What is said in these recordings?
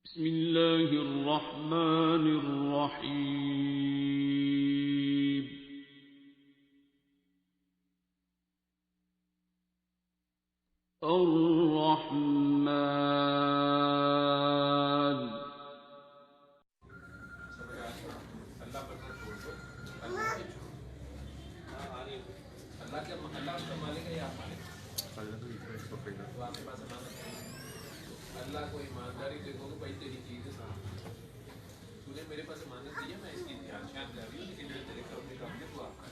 बिस्मिल्लाहिर्रहमानिर्रहीम। अर्रहमान। अल्लाह पर छोड़ दो। अल्लाह क्या, अल्लाह उसका मालिक है या आप मालिक? तो आपके पास अमानत है। अल्लाह को ईमानदारी देखोगे, भाई तेरी चीज़ है सामने, तूने मेरे पास अमानत दी है, मैं इसकी ध्यान कर रही हूँ, लेकिन मैं तेरे करने का अपने को आपका।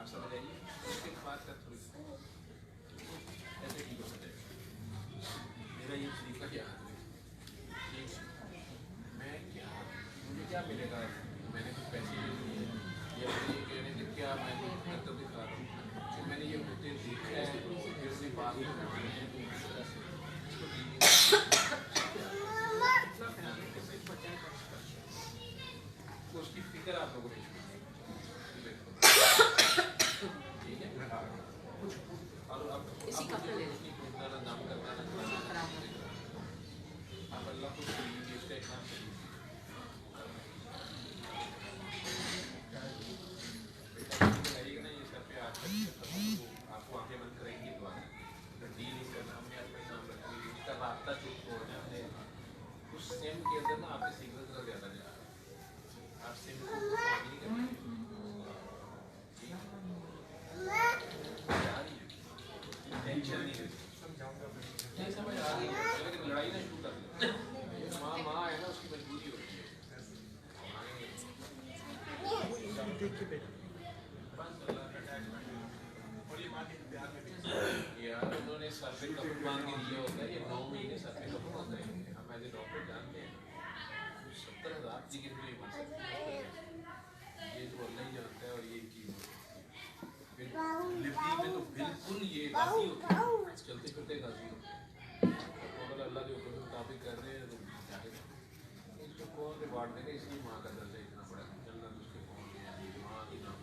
आप समझ आइए, उसके बाद का थोड़ी ऐसे ठीक हो जाएगा। मेरा ये तरीका क्या है, मैं क्या, मुझे क्या मिलेगा, मैंने कुछ पैसे ले लिए या मुझे ये कहने से क्या मैं मतलब दिखा रहा हूँ कि मैंने ये होते देखा है, फिर से बात में करते हैं तो इस तरह से इसको तो उसकी फिक्र आप लोगों ने ठीक है। कुछ और अब इसी का ले पूछना ना, नाम करना ना, आप अल्लाह को इसका एक नाम करिए। आपको आंखें बंद करेंगे तो डील नहीं करना, हमने अपने नाम रखेंगे, उसका रास्ता चुप छोड़ना हमने। उस सिम के अंदर ना आपके सिग्नल का ज़्यादा जा रहा है, आप सिम को नहीं करेंगे, टेंशन नहीं है, नहीं समझ आ रही है, लेकिन लड़ाई ना शुरू कर दे। माँ है ना, उसकी मजबूरी होती है यार। उन्होंने सर पे कपड़ बांध के दिया होता है, ये 9 महीने सर पे कपड़ बांध रहे हैं। हम एज ए डॉक्टर जानते हैं 70,000 की गिर में मर सकते हैं, ये तो अल्लाह ही जानता है। और ये चीज़ लिपटी में तो बिल्कुल ये गाजी होती है, चलते फिरते गाजी होते हैं। अगर अल्लाह के हुक्म के मुताबिक कर रहे हैं तो चाहे उसको कौन रिवार्ड देगा, इसलिए माँ का दर्जा इतना बड़ा जन्नत उसके पहुँच गया, माँ की नाम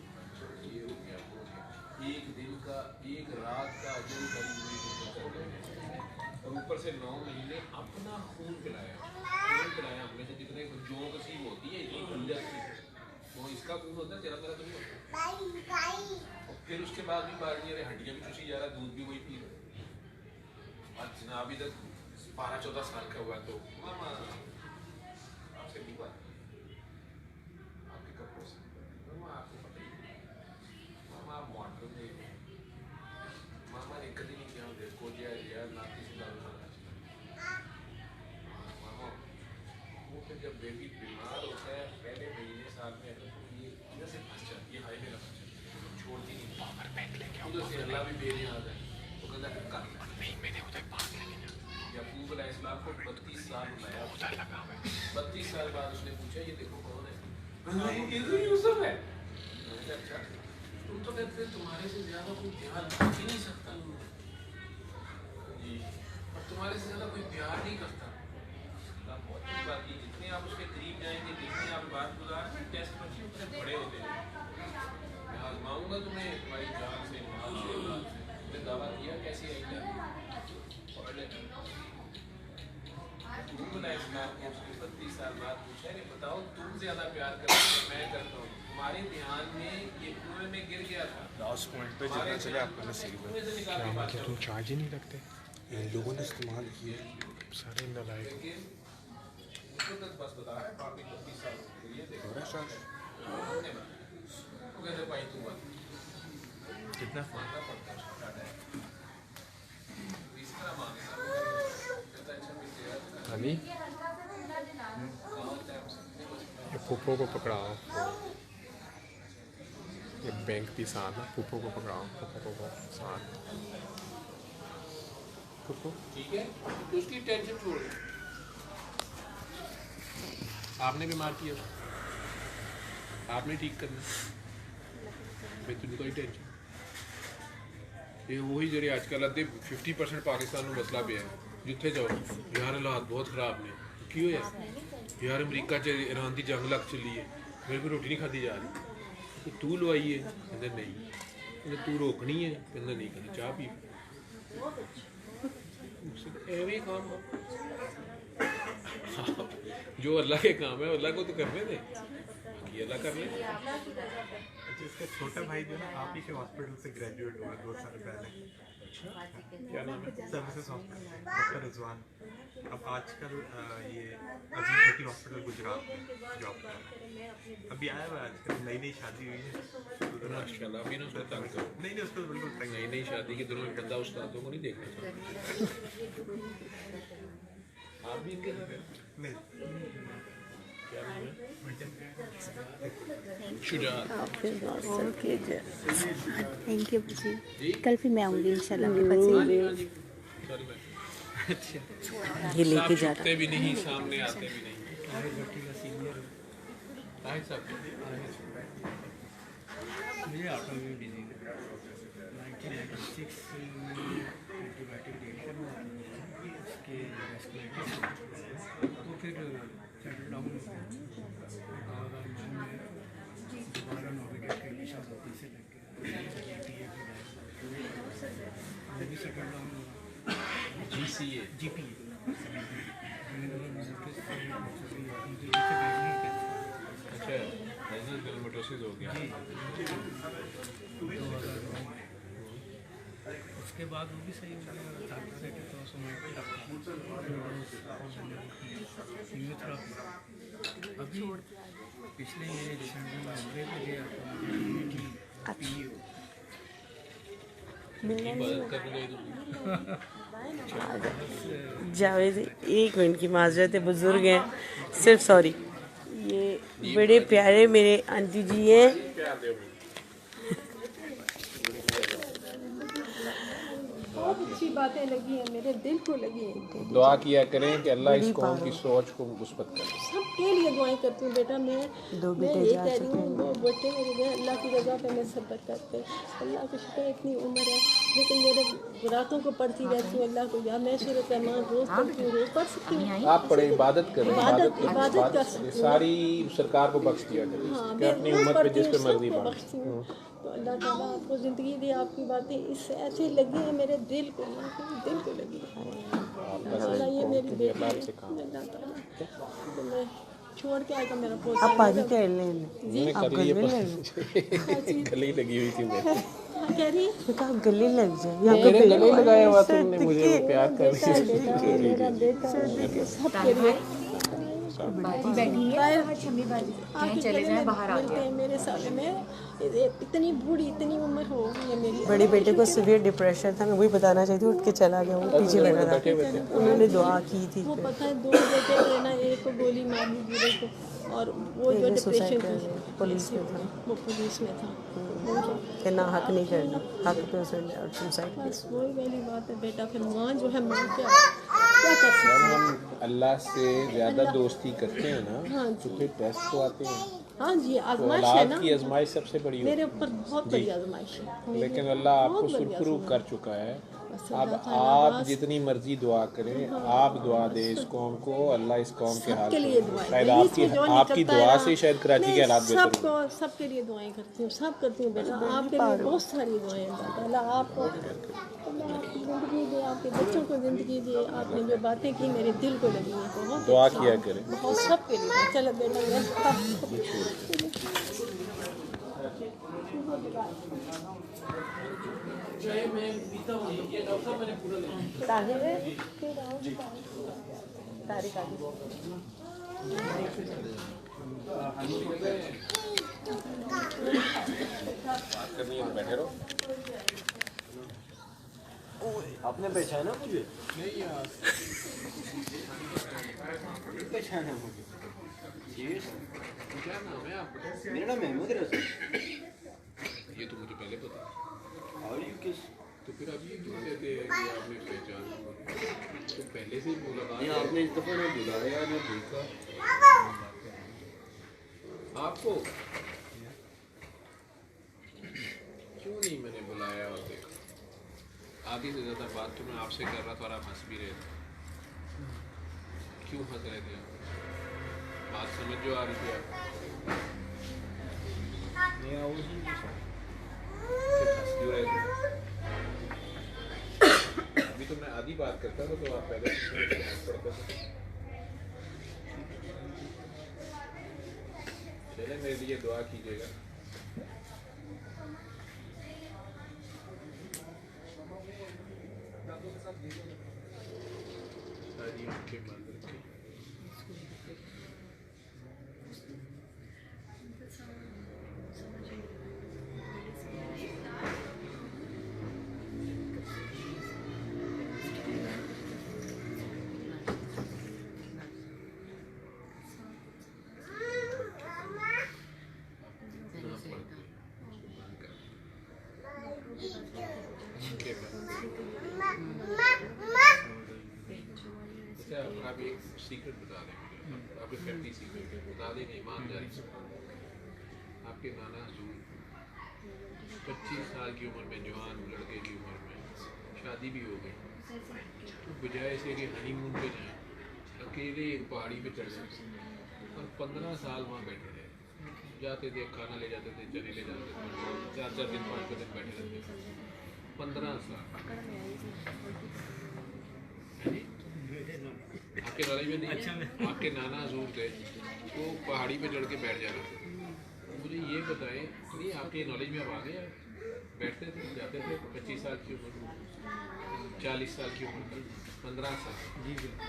ये हो गया वो हो गया, एक दिन का एक रात का अजर कर रहे हैं। और ऊपर से 9 महीने अपना खून पिलाया हमने से, जितने जो नसीब होती है इतनी खंजर थी, वो इसका खून होता है, तेरा मेरा तो नहीं होता। और फिर उसके बाद भी बाहर नहीं, हड्डियाँ भी चूसी जा रहा, दूध भी वही पी रहा। और जनाब इधर 12-14 साल का हुआ तो मामा आपसे हुआ आपके कपड़ों से, मामा आपको पता ही मामा आप मॉडल में मामा ने कभी नहीं किया देखो यार नाती से दारू मामा। वो फिर जब बेबी बीमार होता है पहले महीने साल में तो ये इधर से फंस जाती है, हाई मेरा फंस जाती है, छोड़ती नहीं, उधर से अल्लाह भी बेने आता है तो कहता है कर नहीं, मैंने उधर बात याकूब अलैहिस्सलाम को 32 साल बुलाया, 32 साल बाद उसने पूछा ये देखो कौन है, ये तो यूसुफ है। अच्छा तुम तो कहते तुम्हारे से ज्यादा कोई प्यार कर ही नहीं सकता जी, और तुम्हारे से ज्यादा कोई प्यार नहीं करता। बहुत अच्छी बात की, जितने आप उसके करीब जाएंगे, जितने आप बात गुजार में टेस्ट बच्चे उतने बड़े होते हैं। मैं आजमाऊंगा तुम्हें तुम्हारी जान से माल से, तुमने दावा किया कैसे आएगा पढ़ ले। 32 साल बाद पूछा कि बताओ तुम ज्यादा प्यार करते हो मैं करता हूँ, तुम्हारे ध्यान में ये कुएं में गिर गया था, लास्ट पॉइंट पे जितना चले आपका नसीब है। क्या तुम चार्ज ही नहीं रखते? इन लोगों ने इस्तेमाल किए सारे नलायक। उसको तक बस बता रहा है, बाकी 32 साल हो गए ये देखो हो चार्ज वो कहते भाई तू बात कितना मांगना पड़ता है, टाटा है इस तरह मांगेगा कहता अच्छा मिल गया हमी ये फूफो को पकड़ाओ, ये बैंक की साथ है, फूफो को पकड़ाओ, फूफो को साथ फूफो ठीक है तो उसकी टेंशन छोड़ दो। आपने बीमार किया, आपने ठीक करना, मैं तुझे कोई टेंशन ये वही जरिए आजकल अद्धे 50% पाकिस्तान में मसला पे है, जिथे जाओ यार हालात बहुत खराब ने की होया यार, अमरीका च ईरान की जंग लग चली है, मेरे को रोटी नहीं खाधी जा रही, तो तू लवाई है कहते नहीं, तू रोकनी है कहते नहीं, कहते चाह पी एवं काम जो अल्लाह के काम है अल्लाह को तो करने दे, ये अल्लाह कर ले। अच्छा, इसका छोटा भाई जो है ना आप ही के हॉस्पिटल से ग्रेजुएट हुआ 2 साल पहले। क्या नाम है? Services hospital, doctor Rizwan. अब आजकल ये अजीम फकीर हॉस्पिटल गुजरात में जॉब कर रहा है। अभी आया हुआ है, आजकल नई नई शादी हुई है। माशाल्लाह, अभी ना उसको तंग करो। नहीं उसको बिल्कुल तंग नई नई शादी के दिनों में बंदा उस्तादों को नहीं देखना चाहता। आप भी इनके साथ हैं? नहीं। क्या नाम है? ओके थैंक यू जी। कल फिर मैं आऊँगी इंशाल्लाह आपके पास। चल मैं ये लेके जा छुपते भी नहीं, सामने आते भी नहीं। ताहिर साहब मुझे ऑटो में बिजी 1996 एंटीबायोटिक रिएक्शन हुआ उसके तो फिर सेटल डाउन हो गया और मन में दोबारा नोविगेट के लिए शादी से लग गया भी सेटल डाउन हुआ GCA GP अच्छा, रीजनल गैल्वेटोसिस हो गया। उसके बाद वो भी सही हो गया। डॉक्टर ने कहा तो फिजियोथेरेपी अभी पिछले महीने दिसंबर में उम्र पे गया इबादत करने गए तुम? जावेद, 1 मिनट की माजरत है, बुजुर्ग हैं, सिर्फ सॉरी। ये बड़े प्यारे मेरे आंटी जी हैं। बहुत अच्छी बातें लगी हैं, मेरे दिल को लगी हैं। दुआ किया करें कि अल्लाह इस कौम की सोच को मुस्बत करे। सबके लिए दुआएं करती हूँ बेटा। मैं 2 मैं बेटे ये जा कह रही चुके हूँ, हैं। 2 बेटे मेरे गए, अल्लाह की रज़ा पे मैं सब्र करते हैं। अल्लाह का शुक्र इतनी उम्र है, लेकिन मेरे रातों को पढ़ती रहती हूँ अल्लाह को या मैं सूरत रहमान रोज़ पढ़ती हूँ, रोज़ पढ़ सकती हूँ। आप पढ़े, इबादत करें, इबादत कर सकती हूँ। सारी सरकार को बख्श दिया करें हाँ, कि मैं अपनी रोज़ उम्र पे पढ़ती जिस हूँ, पे मर्जी सबको बात। बख्शती हूँ। तो अल्लाह ताला आपको ज़िंदगी दे। आपकी बातें इससे ऐसे लगी हैं मेरे दिल को, दिल को लगी है। अल्लाह ये मेरी बेटी है, अल्लाह ताला तो मैं छोड़ के आएगा मेरा पोता। आप आगे कर लें, मैंने आप कर लिए गले लग गली लगी हुई थी मेरे। हाँ, कह रही है आप गले लग जाए। यहाँ पे मेरे गले लगाया हुआ सर तुमने मुझे प्यार कर बेटा है, बेटा है, मेरा बेटा है, सबके लिए बैठी है छम्मी बाजी आपके चले जाए बाहर आ मिलते हैं मेरे साले में। इतनी बूढ़ी, इतनी उम्र हो गई है मेरी। बड़े बेटे को सीवियर डिप्रेशन था, मैं वही बताना चाहती हूँ। उठ के चला गया, वो पीछे बैठा था, उन्होंने दुआ की थी। वो पता है 2 बेटे थे ना, एक को गोली मार दी पूरे को, और वो जो डिप्रेशन थी पुलिस में था, वो पुलिस में था। कि ना हक नहीं करना, हक पे उसने सुसाइड किया। बस वही वाली बात है बेटा। फिर माँ जो है, माँ क्या कर सकती है। हम अल्लाह से ज़्यादा दोस्ती करते हैं ना तो फिर टेस्ट तो आते हैं। हाँ जी, तो आजमाइश है औलाद ना, की आजमाइश सबसे बड़ी होती मेरे ऊपर बहुत बड़ी आजमाइश है। है, लेकिन अल्लाह आपको बहुत बढ़िया सुरखरू कर चुका है। बस अब अल्लाह ताला आप बस जितनी मर्जी दुआ करें, आप दुआ दे इस कौम को, अल्लाह इस कौम के हाल सबके लिए को दुआएं। शायद यही से जो आपकी निकलता दुआ है से शायद कराची मैं के हालात बेहतर हों। सबको, सबके लिए दुआएं करती हूँ, सब करती हूँ बेटा। आपके लिए बहुत सारी दुआएं हैं। अल्लाह आपको ज़िंदगी दे, आपके बच्चों को ज़िंदगी दे। आपने जो बातें की मेरे दिल को लगी हैं, बहुत दुआ अच्छी। किया करें। बहुत सबके लिए। चलो बेटा मैं तारीख आ गई। बात करनी है तो बैठे रहो। आपने पहचाना मुझे? नहीं यार, पहचाना मुझे? Serious? क्या नाम है आपका? मेरा नाम महमूद रसूल। ये तो मुझे पहले पता। और यू किस? तो फिर अब ये क्यों कहते हैं कि आपने पहचान? तो पहले से ही मुलाकात नहीं, है। आपने इस दफा ना बुलाया ना देखा। आपको क्यों नहीं मैंने बुलाया और देखा? आधी से ज़्यादा बात तो मैं आपसे कर रहा था और आप हंस भी रहे थे। क्यों हंस रहे थे? बात समझ जो आ रही थी आप? नहीं आओ जी फिर हंस क्यों रहे थे? अभी तो मैं आधी बात करता था तो आप पहले से हंस पड़ते थे। चले मेरे लिए दुआ कीजिएगा। सारी आंखें बंद रखें। आप एक सीक्रेट बता दें मुझे, आपके फैमिली सीक्रेट बता देंगे ईमानदारी से। आपके नाना हजूर 25 साल की उम्र में, जवान लड़के की उम्र में शादी भी हो गई, तो बजाय से कि हनीमून पे जाएं, अकेले एक पहाड़ी पे चढ़ जाए और 15 साल वहाँ बैठे रहे। जाते थे, खाना ले जाते थे, चने ले जाते थे, 4-4 दिन 5 दिन बैठे रहते थे। 15 साल आपके नॉलेज में नहीं है? आपके नाना हजूर थे, वो पहाड़ी पे चढ़ के बैठ जाते थे। मुझे ये बताएं, नहीं आपके नॉलेज में अब आ गया, बैठते थे, जाते थे 25 साल की उम्र, 40 साल की उम्र तक, 15 साल।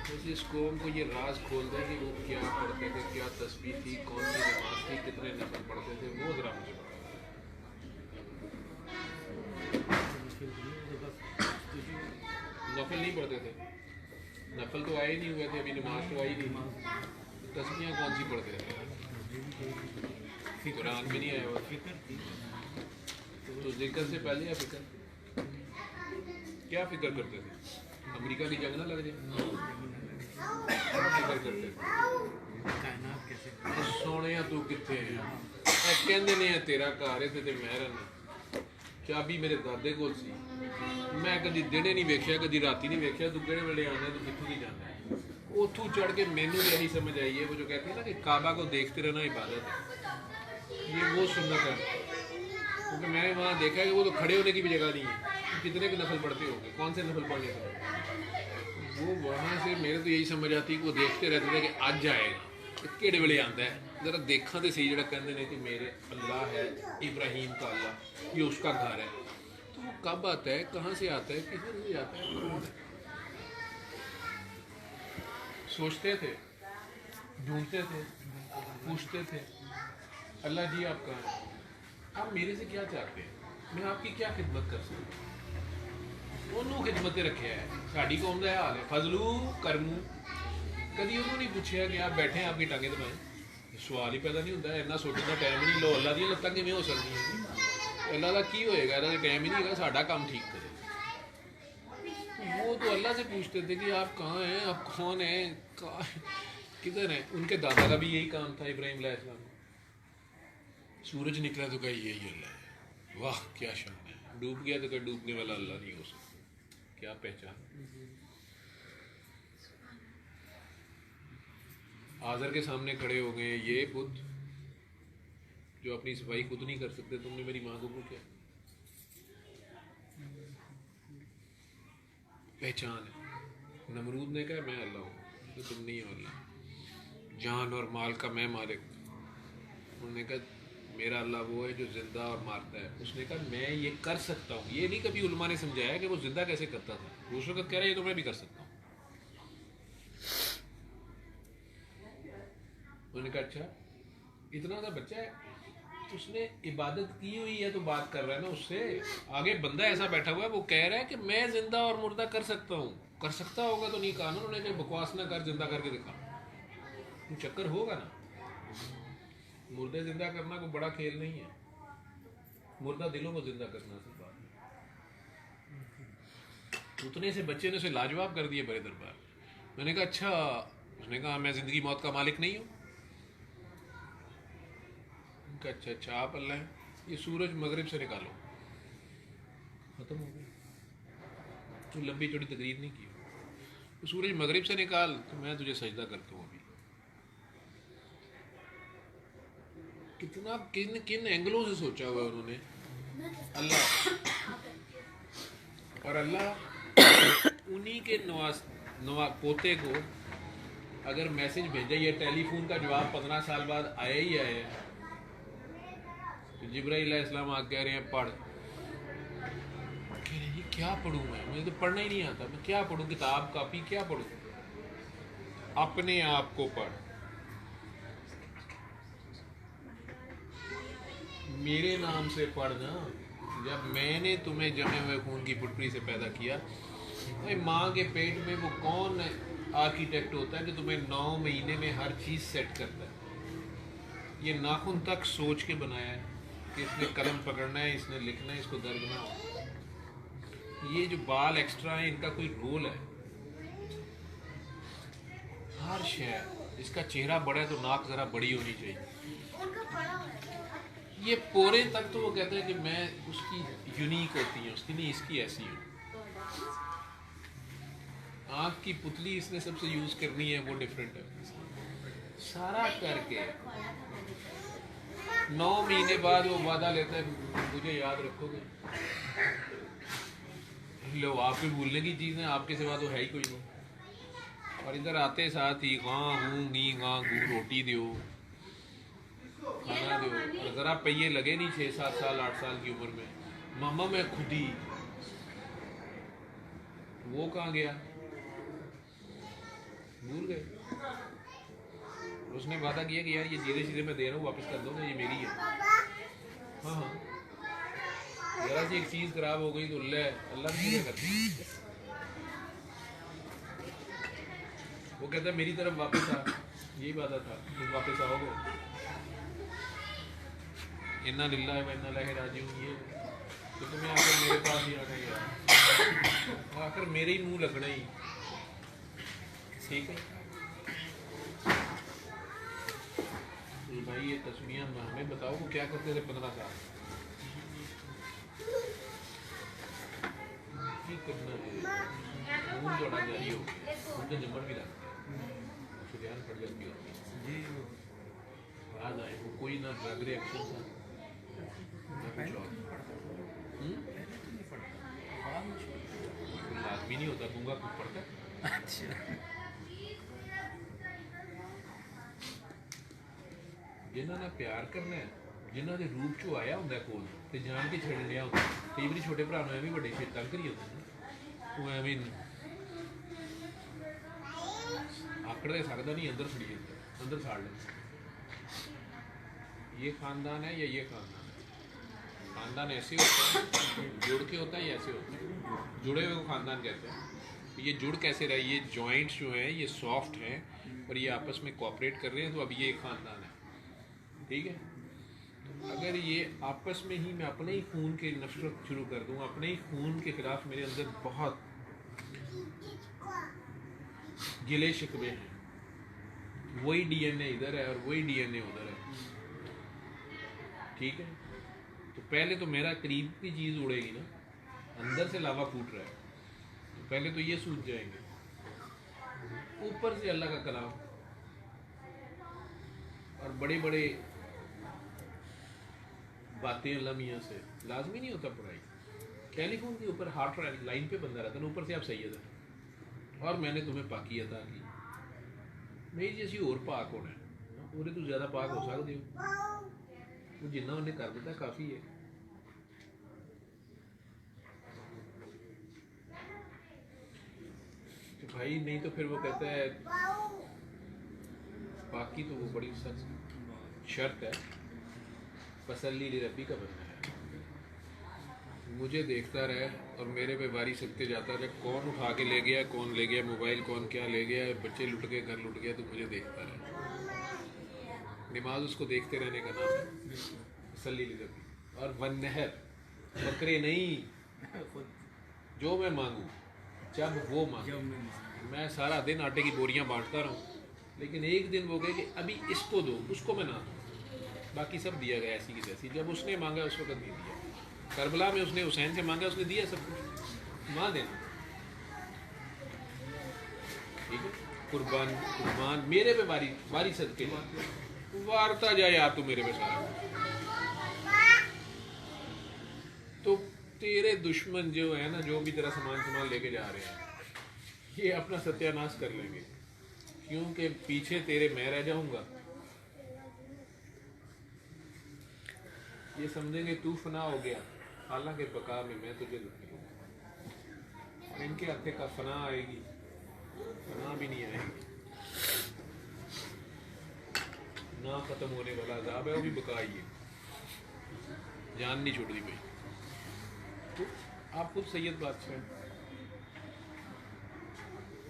तो इस कौम को ये राज खोल दें कि वो क्या पढ़ते थे, क्या तस्बीह थी, कौन सी नमाज थी, कितने नफल पढ़ते थे, वो जरा मुझे नफल नहीं पढ़ते थे। नफल तो आए नहीं हुए थे, अभी नमाज तो आई नहीं। तस्बीहें कौन सी पढ़ते थे? कुरान में नहीं आया हुआ। तो जिक्र से पहले या फिक्र? क्या फिक्र करते थे? अमेरिका की जंग ना लग जाए, फिक्र करते थे। सोने तू कितने है, कहते ने तेरा घर है ते मैं रहना। चाबी मेरे दादे को सी, मैं कभी दिने नहीं वेख्या, कभी राती नहीं वेख्या, तू किहड़े वेले आना तो कित्थों नहीं जाना। उतों चढ़ के मैनू यही समझ आई है, वो जो कहते हैं ना कि काबा को देखते रहना इबादत है, ये वो सुन्नत है। क्योंकि मैंने वहाँ देखा है कि वो तो खड़े होने की भी जगह नहीं है। कितने के नफल पढ़ते होंगे, कौन से नफल पढ़ने थे वो? वहाँ से मेरे तो यही समझ आती कि वो देखते रहते थे कि आज आएगा, किहड़े वेले आता है, जरा देखा तो सही। जरा कहते हैं कि मेरे अल्लाह है, इब्राहिम का अल्लाह, ये उसका घर है, तो वो कब आता है, कहाँ से आता है, किधर से आता है, कौन है? सोचते थे, ढूंढते थे, पूछते थे, अल्लाह जी आप कहाँ हैं, आप मेरे से क्या चाहते हैं, मैं आपकी क्या खिदमत कर सकता हूँ? उन्होंने खिदमत रखे है, साड़ी कौम का हाल है, फजलू करमू। कभी उन्होंने नहीं पूछा कि आप बैठे हैं आपकी टांगे दबाएं, सवाल ही पैदा नहीं होता। इन्ना सोचने का टाइम ही नहीं। लो अल्लाह दी लत्तां किवें हो सकती हैं? अल्लाह का की होएगा, इहदा टाइम ही नहीं है साडा काम ठीक करे। वो तो अल्लाह से पूछते थे कि आप कहाँ हैं, आप कौन हैं, किधर हैं। उनके दादा का भी यही काम था, इब्राहिम अलैहिस्सलाम। सूरज निकला तो कहा यही अल्लाह है, वाह क्या शान है। डूब गया तो कहा डूबने वाला अल्लाह नहीं हो सकता, क्या पहचान। आज़र के सामने खड़े हो गए, ये पुत जो अपनी सफाई खुद नहीं कर सकते, तुमने मेरी माँ को पूछा। पहचान है। नमरूद ने कहा मैं अल्लाह हूँ, तो तुम नहीं हो अल्लाह, जान और माल का मैं मालिक। उन्होंने कहा मेरा अल्लाह वो है जो जिंदा और मारता है। उसने कहा मैं ये कर सकता हूँ। ये नहीं कभी उलमा ने समझाया कि वो जिंदा कैसे करता था, उस वक्त कह रहा है ये तो मैं भी कर सकता हूँ। उन्होंने कहा अच्छा इतना सा बच्चा है, उसने इबादत की हुई है तो बात कर रहा है ना उससे। आगे बंदा ऐसा बैठा हुआ है, वो कह रहा है कि मैं जिंदा और मुर्दा कर सकता हूँ। कर सकता होगा तो नहीं कहा ना उन्होंने कि बकवास ना कर, जिंदा करके दिखा। चक्कर होगा ना, मुर्दे जिंदा करना कोई बड़ा खेल नहीं है, मुर्दा दिलों को जिंदा करना से बात। उतने से बच्चे ने उसे लाजवाब कर दिए बड़े दरबार। मैंने कहा अच्छा। उसने कहा मैं जिंदगी मौत का मालिक नहीं हूँ। अच्छा अच्छा आप अल्लाह हैं, ये सूरज मगरिब से निकालो, खत्म हो गया। तो लंबी चौड़ी तकरीर नहीं की, तो सूरज मगरिब से निकाल तो मैं तुझे सजदा करता हूँ। अभी कितना किन किन एंगलों से सोचा हुआ उन्होंने अल्लाह। और अल्लाह उन्हीं के पोते को अगर मैसेज भेजा, ये टेलीफोन का जवाब 15 साल बाद आया ही आया, जिब्राइल अलैहिस्सलाम आके कह रहे हैं पढ़, कह रहे हैं ये क्या पढ़ूँ मैं, मुझे तो पढ़ना ही नहीं आता, मैं क्या पढ़ूँ, किताब कापी क्या पढ़ूँ, अपने आप को पढ़। मेरे नाम से पढ़ना। जब मैंने तुम्हें जमे हुए खून की पुटरी से पैदा किया, भाई माँ के पेट में वो कौन आर्किटेक्ट होता है कि तुम्हें 9 महीने में हर चीज़ सेट करता है। ये नाखून तक सोच के बनाया है कि इसने कलम पकड़ना है, इसने लिखना है, इसको दर्द ना हो। ये जो बाल एक्स्ट्रा है इनका कोई रोल है। हर शय, इसका चेहरा बड़ा है तो नाक ज़रा बड़ी होनी चाहिए। ये पोरे तक तो वो कहते हैं कि मैं उसकी यूनिक होती है, उसकी नहीं, इसकी ऐसी है। आँख की पुतली इसने सबसे यूज़ करनी है, वो डिफरेंट है। सारा करके 9 महीने बाद वो वादा लेता है मुझे याद रखोगे। लो, आपके भूलने की चीज़ है, आपके सिवा तो है ही कोई नहीं। और इधर आते साथ ही गाँ हूँ गी गाँ गू रोटी दो, खाना दो। और ज़रा पहिए लगे नहीं 6-7 साल 8 साल की उम्र में, मामा मैं खुद ही, वो कहाँ गया, भूल गए। उसने वादा किया कि यार ये सीधे सीधे मैं दे रहा हूँ, वापस कर दो ना, ये मेरी है। हाँ हाँ, जरा सी एक चीज़ खराब हो गई तो अल्लाह भी क्या करती है। वो कहता है मेरी तरफ वापस आ, यही वादा था, तुम वापस आओगे। इन्ना लिल्लाहि व इन्ना इलैहि राजिऊन, ये तो तुम्हें आकर मेरे पास ही आना यार, आकर मेरे ही मुंह लगना ही, ठीक है। भाई ये तस्वीरें हमें बताओ वो क्या करते थे 15 साल की करना है। खून थोड़ा जारी हो गया, उनका जमन भी लगता है, शुरियान पड़ जाती होती है, बाद आए वो कोई ना ड्रग रिएक्शन था ना कुछ और। लाजमी नहीं होता, गूंगा कुछ पड़ता। अच्छा, जिन्होंने प्यार करना है, जिन्होंने रूप चो आया होंगे कोल ते जान के छड़ लिया होंगे। कई बार छोटे भरा में भी बड़े छे तंग करी होते हैं, वो एवं आकड़ दे सकता नहीं, अंदर फड़ी जाता, अंदर साड़ लेता। ये खानदान है या ये खानदान है। खानदान ऐसे होता है, जुड़ के होता है, या ऐसे होता है, जुड़े हुए को खानदान कहते हैं। ये जुड़ कैसे रहे, ये जॉइंट्स जो हैं ये सॉफ्ट हैं और ये आपस में कोऑपरेट कर रहे हैं, तो अब ये खानदान है, ठीक है। तो अगर ये आपस में ही, मैं अपने ही खून के नफरत शुरू कर दूँ, अपने ही खून के खिलाफ मेरे अंदर बहुत गिले शिकवे हैं, वही डीएनए इधर है और वही डीएनए उधर है, ठीक है। तो पहले तो मेरा करीब की चीज़ उड़ेगी ना, अंदर से लावा फूट रहा है, तो पहले तो ये सूझ जाएंगे, ऊपर से अल्लाह का कलाम और बड़े बड़े बातें अल्लाह मियाँ से। लाजमी नहीं होता पढ़ाई, टेलीफोन के ऊपर हार्ट लाइन पे बंदा रहता है, ऊपर से आप सैयद है और मैंने तुम्हें पाकी अता की, मेरी जैसी और पाक होना है, पूरे तो ज़्यादा पाक हो सकते हो, वो जिन्ना उन्हें कर देता काफ़ी है। तो भाई नहीं तो फिर वो कहता है पाकी तो वो बड़ी सख्त शर्त है, तसल्ली रबी का बनना है। मुझे देखता रहे और मेरे पे बारी सकते जाता रहे, कौन उठा के ले गया, कौन ले गया मोबाइल, कौन क्या ले गया, बच्चे लुट गए, घर लुट गया, तो मुझे देखता रहे। नमाज उसको देखते रहने का नाम है, तसल्ली रबी। और वन नहर, बकरे नहीं, जो मैं मांगूँ जब वो मांगू, मैं सारा दिन आटे की बोरियां बांटता रहूँ, लेकिन एक दिन वो कहे कि अभी इसको दो, उसको मैं ना दूँ, बाकी सब दिया गया ऐसी की तैसी। जब उसने मांगा उस वक्त नहीं दिया। करबला में उसने हुसैन से मांगा, उसने दिया सब कुछ, माँ देना, ठीक है। कुर्बान मेरे पे बारी सदके वारता जाए यार, तू मेरे पे सारा। तो तेरे दुश्मन जो है ना, जो भी तेरा सामान लेके जा रहे हैं, ये अपना सत्यानाश कर लेंगे, क्योंकि पीछे तेरे मैं रह जाऊंगा। ये समझेंगे तू फना हो गया, हालांकि बका में मैं तुझे लूंगा। इनके हथे का फना आएगी, फना भी नहीं आएगी, ना खत्म होने वाला अजाब है, वो भी बका ही है, जान नहीं छोड़ दी भाई। तो आप खुद सैयद बादशाह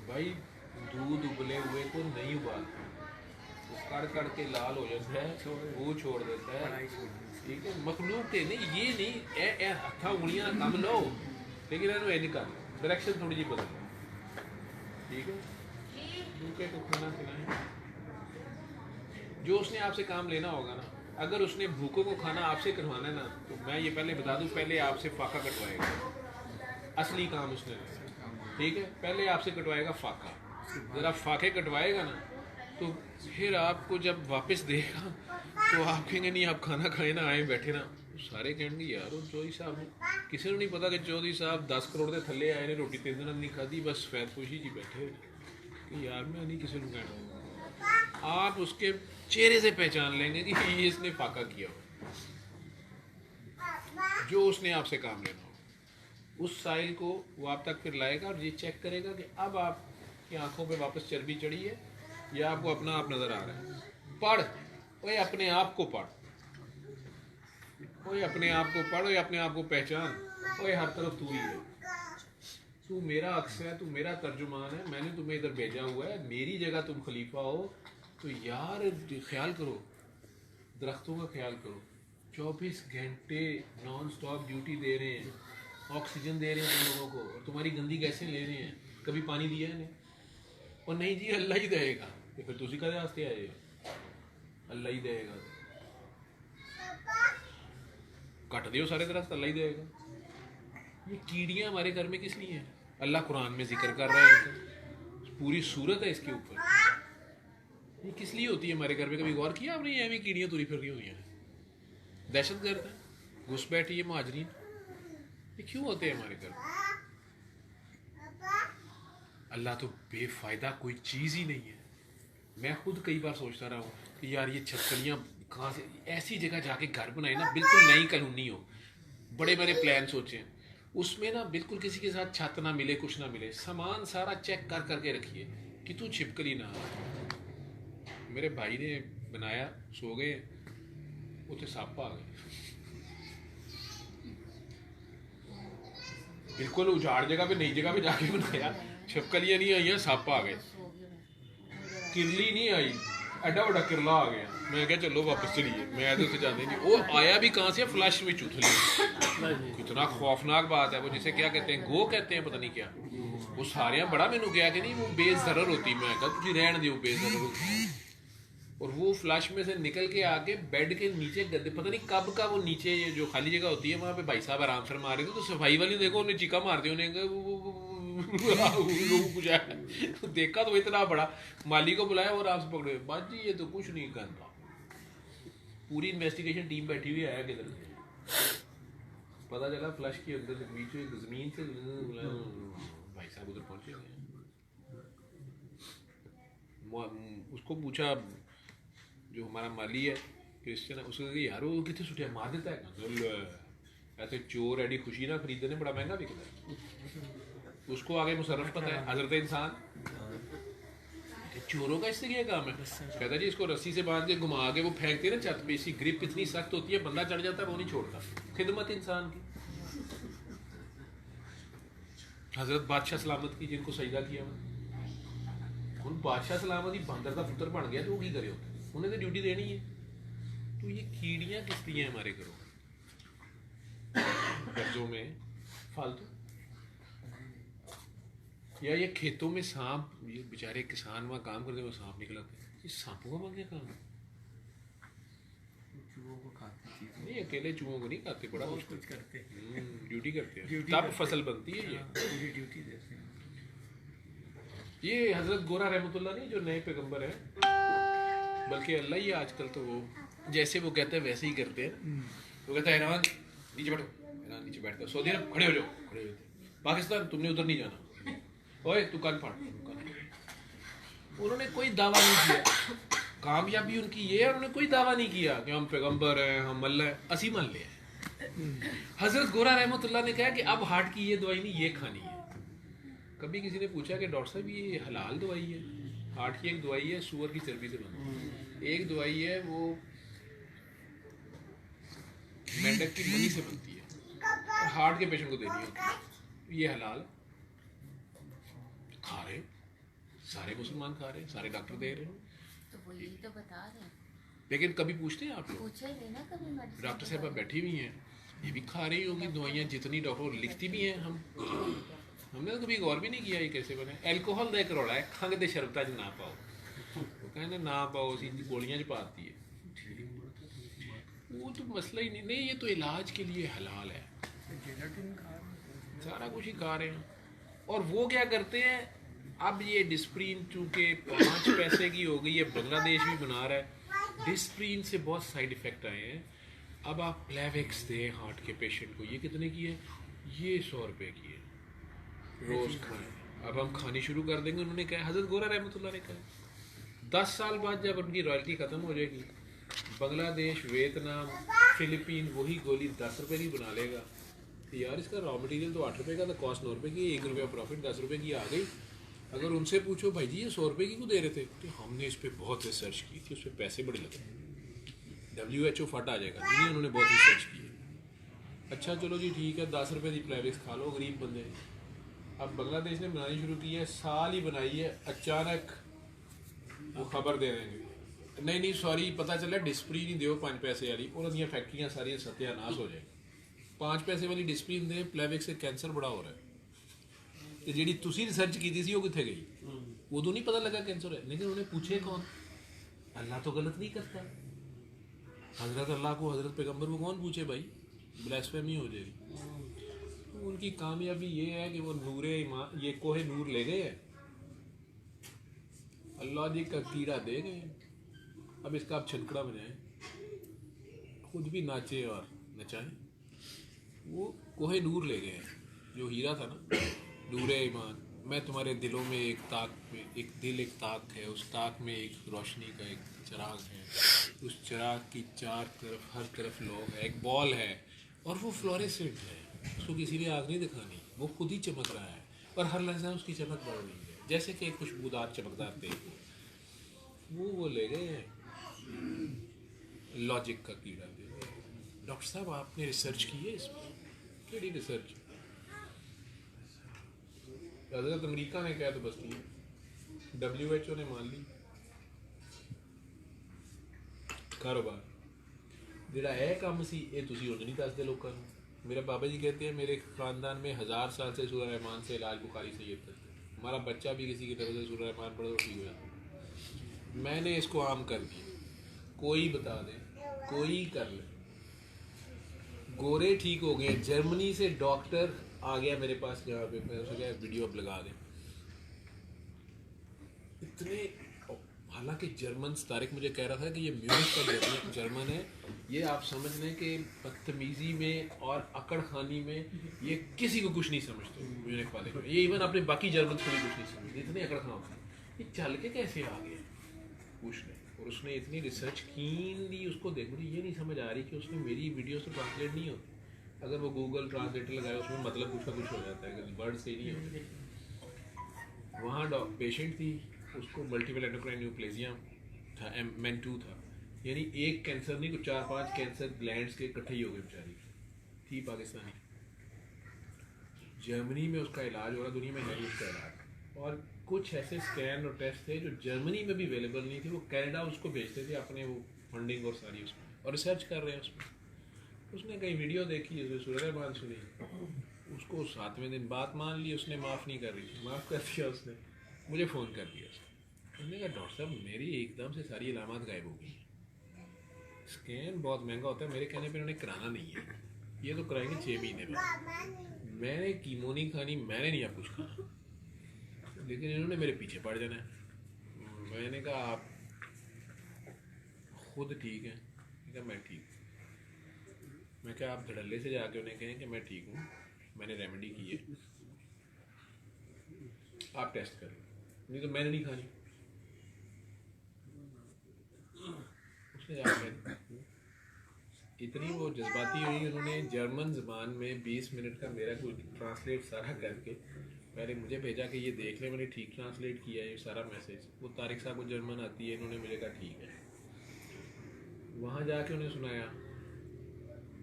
भाई, दूध उबले हुए को नहीं उबालते, वो कड़ कड़ के लाल हो जाता है, वो छोड़ देता है, ठीक है। मखलूक के नहीं, ये नहीं ए हथा उंगलियां कम लो, लेकिन इन्होंने निकाल डायरेक्शन थोड़ी जी बदल, ठीक है। भूखे को खाना खिलाएं, जो उसने आपसे काम लेना होगा ना, अगर उसने भूखों को खाना आपसे करवाना है ना, तो मैं ये पहले बता दूं, पहले आपसे फाका कटवाएगा, असली काम उसने, ठीक है। पहले आपसे कटवाएगा फाका, जरा फाके कटवाएगा ना, तो फिर आपको जब वापस देगा तो आप कहेंगे नहीं आप खाना खाए ना, आए बैठे ना, सारे कहेंगे यार वो चौधरी साहब, किसी को नहीं पता कि चौधरी साहब 10 करोड़ के थले आए ने, रोटी 3 दिन नहीं खाधी, बस फैदपोशी जी बैठे कि यार मैं नहीं किसी को कहना। आप उसके चेहरे से पहचान लेंगे कि ये इसने फाका किया हो, जो उसने आपसे काम लेना हो, उस साइल को वो आप तक फिर लाएगा और ये चेक करेगा कि अब आपकी आंखों पे वापस चर्बी चढ़ी है या आपको अपना आप नजर आ रहा है। पढ़ ओए, अपने आप को पढ़, ओए अपने आप को पढ़, ओए अपने आप को पहचान, ओए हर तरफ तू ही है, तू मेरा अक्स है, तू मेरा तर्जुमान है, मैंने तुम्हें इधर भेजा हुआ है, मेरी जगह तुम खलीफा हो, तो यार ख्याल करो, दरख्तों का ख्याल करो, 24 घंटे नॉन स्टॉप ड्यूटी दे रहे हैं, ऑक्सीजन दे रहे हैं तुम लोगों को, और तुम्हारी गंदी गैसें ले रहे हैं, कभी पानी दिया है नहीं? और नहीं जी अल्लाह ही देगा, तो फिर तुसी का रास्ते आए, अल्लाह ही देगा, कट दियो सारे दरख्त, अल्लाह ही देगा। ये कीड़ियाँ हमारे घर में किस लिए हैं? अल्लाह कुरान में जिक्र कर रहा है, पूरी सूरत है इसके ऊपर, ये किस लिए होती है हमारे घर में? कभी गौर किया आपने? ये कीड़ियाँ तुरी फिर रही हुई हैं, दहशतगर्द है, घुस बैठी है महाजरीन, ये क्यों होते हैं हमारे घर में? अल्लाह तो बेफायदा कोई चीज़ ही नहीं है। मैं खुद कई बार सोचता रहा हूँ कि यार ये छतकलियाँ कहाँ से, ऐसी जगह जाके घर बनाए ना, बिल्कुल नई कॉलोनी हो, बड़े बड़े प्लान सोचें, उसमें ना बिल्कुल किसी के साथ छत ना मिले, कुछ ना मिले, सामान सारा चेक कर करके रखिए कि तू छिपकली ना। मेरे भाई ने बनाया, सो गए, उसे सांप आ गए, बिल्कुल उजाड़ जगह पे, नई जगह पे जाके बनाया, छिपकलियाँ नहीं आई, सांप आ गए, किरली नहीं आई, एडा बड़ा किरला आ गया। मैं क्या चलो वापस चलिए, मैं तो उसे जाने नहीं, वो आया भी कहाँ से, फ्लश में चूथली, कितना खौफनाक बात है वो, जिसे क्या कहते हैं, गो कहते हैं, पता नहीं क्या, वो सारियाँ बड़ा मैंने गया कि नहीं वो बेजरर होती, मैं कहा तुझे रहन दो बेजरर होती, और वो फ्लश में से निकल के आके बेड के नीचे गद्दे, पता नहीं कब का वो नीचे ये जो खाली जगह होती है वहाँ पे भाई साहब आराम से मार रहे थे, तो सफाई वाली देखो उन्हें चीका मारते, उन्हें कुछ है, तो देखा तो इतना बड़ा, माली को बुलाया और आपसे पकड़े, बात जी ये तो कुछ नहीं करता, पूरी इन्वेस्टिगेशन टीम बैठी हुई है किधर से, पता चला फ्लश के अंदर से बीच में जमीन से भाई साहब उधर पहुंचे गए। उसको पूछा जो हमारा माली है क्रिश्चियन, उसको कहा यार वो कितने सुटिया मार देता है, ऐसे चोर एडी खुशी ना खरीदने बड़ा महंगा बिकता है, उसको आगे मुशर्रफ पता है, हजरत इंसान चोरों का इससे क्या काम है, कहता जी इसको रस्सी से बांध के घुमा के वो फेंकते हैं ना छत पे, इसकी ग्रिप इतनी सख्त होती है बंदा चढ़ जाता है, वो नहीं छोड़ता, खिदमत इंसान की। हजरत बादशाह सलामत की जिनको सजदा किया, उन बादशाह सलामत ही बंदर का पुत्र बन गया, तो वो की करे, उन्हें तो ड्यूटी देनी है। तो ये कीड़ियाँ किस लिए हैं हमारे घरों कर्जों में फालतू, या ये खेतों में सांप, ये बेचारे किसान वहाँ काम करते हैं, वो सांप निकलाते हैं, ये सांपों का मांगे काम है, चूहों को खाते नहीं अकेले चूहों को नहीं खाते, बड़ा कुछ करते हैं, ड्यूटी करते हैं, तब फसल बनती है, ये पूरी ड्यूटी देते हैं। ये हजरत गोरा रहमतुल्लाह नहीं जो नए पैगंबर है, बल्कि अल्लाह ही आजकल तो वो जैसे वो कहते हैं वैसे ही करते हैं, वो कहता है रहमान नीचे बैठो, रहमान नीचे बैठता, सऊदी अरब खड़े हो जाओ, खड़े होते, पाकिस्तान तुमने उधर नहीं जाना, ओए तू कान फाड़, उन्होंने कोई दावा नहीं किया, कामयाबी उनकी ये है, उन्होंने कोई दावा नहीं किया कि हम पैगंबर हैं, हम अल्लाह हैं, असी मान लिया। हजरत गोरा रहमतुल्लाह ने कहा कि अब हार्ट की ये दवाई नहीं, ये खानी है। कभी किसी ने पूछा कि डॉक्टर साहब ये हलाल दवाई है? हार्ट की एक दवाई है सूअर की चर्बी से बनती है, एक दवाई है वो मेंढक की मनी से बनती है, हार्ट के पेशेंट को देनी होती है। ये हलाल खा रहे, सारे मुसलमान खा रहे, सारे डॉक्टर दे रहे हैं, तो वो यही तो बता रहे हैं। लेकिन कभी पूछते हैं आप लोग? पूछा ही नहीं ना कभी मेडिसिन डॉक्टर साहब बैठी हुई हैं, ये भी खा रही होंगी दवाइयाँ जितनी डॉक्टर लिखती भी हैं। हमने तो कभी गौर भी नहीं किया ये कैसे बने। एल्कोहल का एक रौला है, खंघ दे शरबता च ना पाओ, वो कहने ना पाओ, सी गोलियां च पाती है, वो तो मसला ही नहीं। नहीं, ये तो इलाज के लिए हलाल है, सारा कुछ ही खा रहे हैं। और वो क्या करते हैं, अब ये डिस्प्रीन चूंकि 5 पैसे की हो गई है, बांग्लादेश भी बना रहा है, डिस्प्रीन से बहुत साइड इफेक्ट आए हैं। अब आप प्लेविक्स दें हार्ट के पेशेंट को, ये कितने की है? ये 100 रुपये की है, रोज खाएं। अब हम खानी शुरू कर देंगे। उन्होंने कहा, हजरत गोरा रहमतुल्लाह ने कहा 10 साल बाद जब उनकी रॉयल्टी ख़त्म हो जाएगी, बांग्लादेश, वियतनाम, फिलीपीन वही गोली 10 रुपये की बना लेगा। तो यार इसका रॉ मटेरियल तो 8 रुपये का था, कॉस्ट 9 रुपये की, 1 रुपया प्रॉफिट 10 रुपये की आ गई। अगर उनसे पूछो भाई जी ये 100 रुपये की क्यों दे रहे थे, तो हमने इस पर बहुत रिसर्च की थी, उस पर पैसे बड़े लगे, WHO फट आ जाएगा, नहीं उन्होंने बहुत रिसर्च की है। अच्छा चलो जी ठीक है, 10 रुपये की प्लेविक्स खा लो गरीब बंदे। अब बांग्लादेश ने बनानी शुरू की है, साल ही बनाई है, अचानक वो खबर दे देंगे, नहीं सॉरी पता चला डिस्प्रीन ही दो 5 पैसे वाली, उन्होंने फैक्ट्रियाँ सारियाँ सत्यानाश हो जाएगी। 5 पैसे वाली डिस्प्रीन दें, प्लेविक्स से कैंसर बड़ा हो रहा है। तो जी तुसी रिसर्च की थी वो कितने गई? उदो नहीं पता लगा कैंसर है। लेकिन उन्हें पूछे कौन? अल्लाह तो गलत नहीं करता, हजरत अल्लाह को, हजरत पैगंबर को कौन पूछे भाई, ब्लास्फेमी हो जाएगी। तो उनकी कामयाबी ये है कि वो नूरे ईमान, ये कोहे नूर ले गए हैं, अल्लाह जी का कीड़ा दे गए। अब इसका आप छनकड़ा बजाएं, खुद भी नाचे और नचाएं। वो कोहे नूर ले गए हैं, जो हीरा था ना, नूरे ईमान। मैं तुम्हारे दिलों में एक ताक में, एक दिल एक ताक है, उस ताक में एक रोशनी का एक चिराग है, उस चिराग की 4 तरफ हर तरफ लोग है, एक बॉल है और वो फ्लोरेसेंट है, उसको किसी ने आग नहीं दिखानी, वो खुद ही चमक रहा है और हर लहजा उसकी चमक बढ़ रही है, जैसे कि एक खुशबूदार चमकदार तेल। वो ले गए हैं, लॉजिक का कीड़ा दे गए। डॉक्टर साहब आपने रिसर्च की है इसमें? केड़ी रिसर्च? हजरत अमेरिका ने कहा तो बस की, WHO ने मान ली। कारोबार ਜਿਹੜਾ ਇਹ ਕੰਮ ਸੀ ਇਹ ਤੁਸੀਂ उन्हें नहीं दसते लोगों को। मेरे बाबा जी कहते हैं मेरे ख़ानदान में 1000 साल से सूरह रहमान से इलाज बुखारी से ये करते हैं, हमारा बच्चा भी किसी की तरफ से सूरह रहमान पढ़े तो ठीक हो जाता। मैंने इसको आम कर दिया, कोई बता दे, कोई कर ले। गोरे ठीक हो गए, जर्मनी से डॉक्टर आ गया मेरे पास जहाँ पे, मैं उसे कहा वीडियो अब लगा दे। इतने, हालांकि जर्मन, तारिक मुझे कह रहा था कि ये म्यूनिख का जर्मन है, ये आप समझ लें कि बदतमीज़ी में और अकड़ खानी में ये किसी को कुछ नहीं समझते म्यूनिख वाले में, ये इवन अपने बाकी जर्मन को भी कुछ नहीं समझते, इतने अकड़ खां होते। ये चल के कैसे आ गए पूछने, और उसने इतनी रिसर्च कीन दी, उसको देखो ये नहीं समझ आ रही कि उसमें मेरी वीडियो से ट्रांसलेट नहीं होती। अगर वो गूगल ट्रांसलेटर लगाए उसमें मतलब कुछ का कुछ हो जाता है, वर्ड से ही नहीं होते। वहाँ पेशेंट थी, उसको मल्टीपल एंडोक्राइन न्यूप्लेजिया था, MN2 था, यानी एक कैंसर नहीं, कुछ 4-5 कैंसर ग्लैंड्स के इकट्ठे ही हो गए बेचारी, थी पाकिस्तानी। जर्मनी में उसका इलाज हो रहा, दुनिया में नहीं उसका इलाज। और कुछ ऐसे स्कैन और टेस्ट थे जो जर्मनी में भी अवेलेबल नहीं थे, वो कनाडा उसको भेजते थे अपने वो फंडिंग और सारी उसमें, और रिसर्च कर रहे हैं उसमें। उसने कहीं वीडियो देखी, उसने सूरह रहमान सुनी, उसको 7वें दिन बात मान ली, उसने माफ़ नहीं कर रही थी, माफ़ कर दिया उसने, मुझे फ़ोन कर दिया उसने कहा डॉक्टर साहब मेरी एकदम से सारी अलामत गायब हो गई, स्कैन बहुत महंगा होता है, मेरे कहने पर उन्हें कराना नहीं है, ये तो कराएंगे 6 महीने में। मैंने कीमो नहीं खानी, मैंने नहीं आप कुछ खाना, लेकिन इन्होंने मेरे पीछे पड़ जाना है। मैंने कहा आप खुद ठीक हैं? क्या मैं ठीक? मैं क्या आप धड़ल्ले से जाके उन्हें कहें कि मैं ठीक हूँ, मैंने रेमेडी की है, आप टेस्ट करें, नहीं तो मैंने नहीं खानी। उसने जाकर इतनी वो जज्बाती हुई, उन्होंने जर्मन ज़बान में 20 मिनट का मेरा कोई ट्रांसलेट सारा करके पहले मुझे भेजा कि ये देख लें मैंने ठीक ट्रांसलेट किया है ये सारा मैसेज। वो तारिक साहब को जर्मन आती है, इन्होंने मुझे कहा ठीक है। वहाँ जाके उन्हें सुनाया,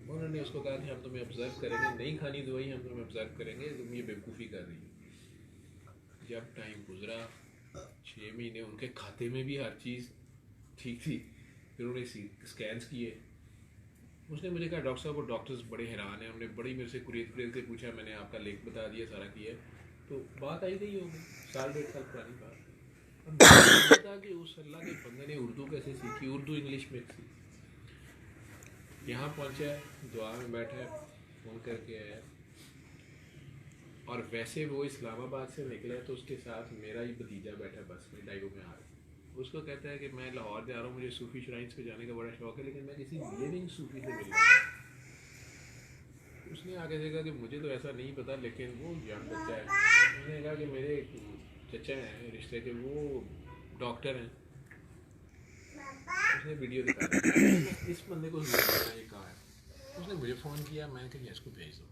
उन्होंने उसको कहा कि हम तुम्हें ऑब्ज़र्व करेंगे, नहीं खानी दवाई, हम तुम्हें ऑब्ज़र्व करेंगे, तुम ये बेवकूफ़ी कर रही हो। जब टाइम गुजरा 6 महीने उनके खाते में भी हर चीज़ ठीक थी। फिर उन्हें स्कैन्स किए। उसने मुझे कहा डॉक्टर साहब वो डॉक्टर्स बड़े हैरान हैं, हमने बड़ी मेरे से कुरेद के पूछा, मैंने आपका लेख बता दिया, सारा किया। तो बात आई गई होगी 1.5 साल पुरानी बात। अब मुझे पता कि उस अल्लाह के बंदे ने उर्दू कैसे सीखी, उर्दू इंग्लिश में थी। यहाँ पहुँचा है, दुआ में बैठा है, फ़ोन करके आया, और वैसे वो इस्लामाबाद से निकला है तो उसके साथ मेरा ही भतीजा बैठा बस में, डाइगो में आ रहा है। उसको कहता है कि मैं लाहौर जा रहा हूँ, मुझे सूफ़ी श्राइन्स पे जाने का बड़ा शौक है, लेकिन मैं किसी लिविंग सूफ़ी से मिलना। उसने आगे से कहा कि मुझे तो ऐसा नहीं पता, लेकिन वो यंग बच्चा है। उसने कहा कि मेरे चचा हैं रिश्ते के, वो डॉक्टर हैं। उसने वीडियो दिखाया, इस बंदे को ये कहा है। उसने मुझे फ़ोन किया, मैंने कहा इसको भेज दो।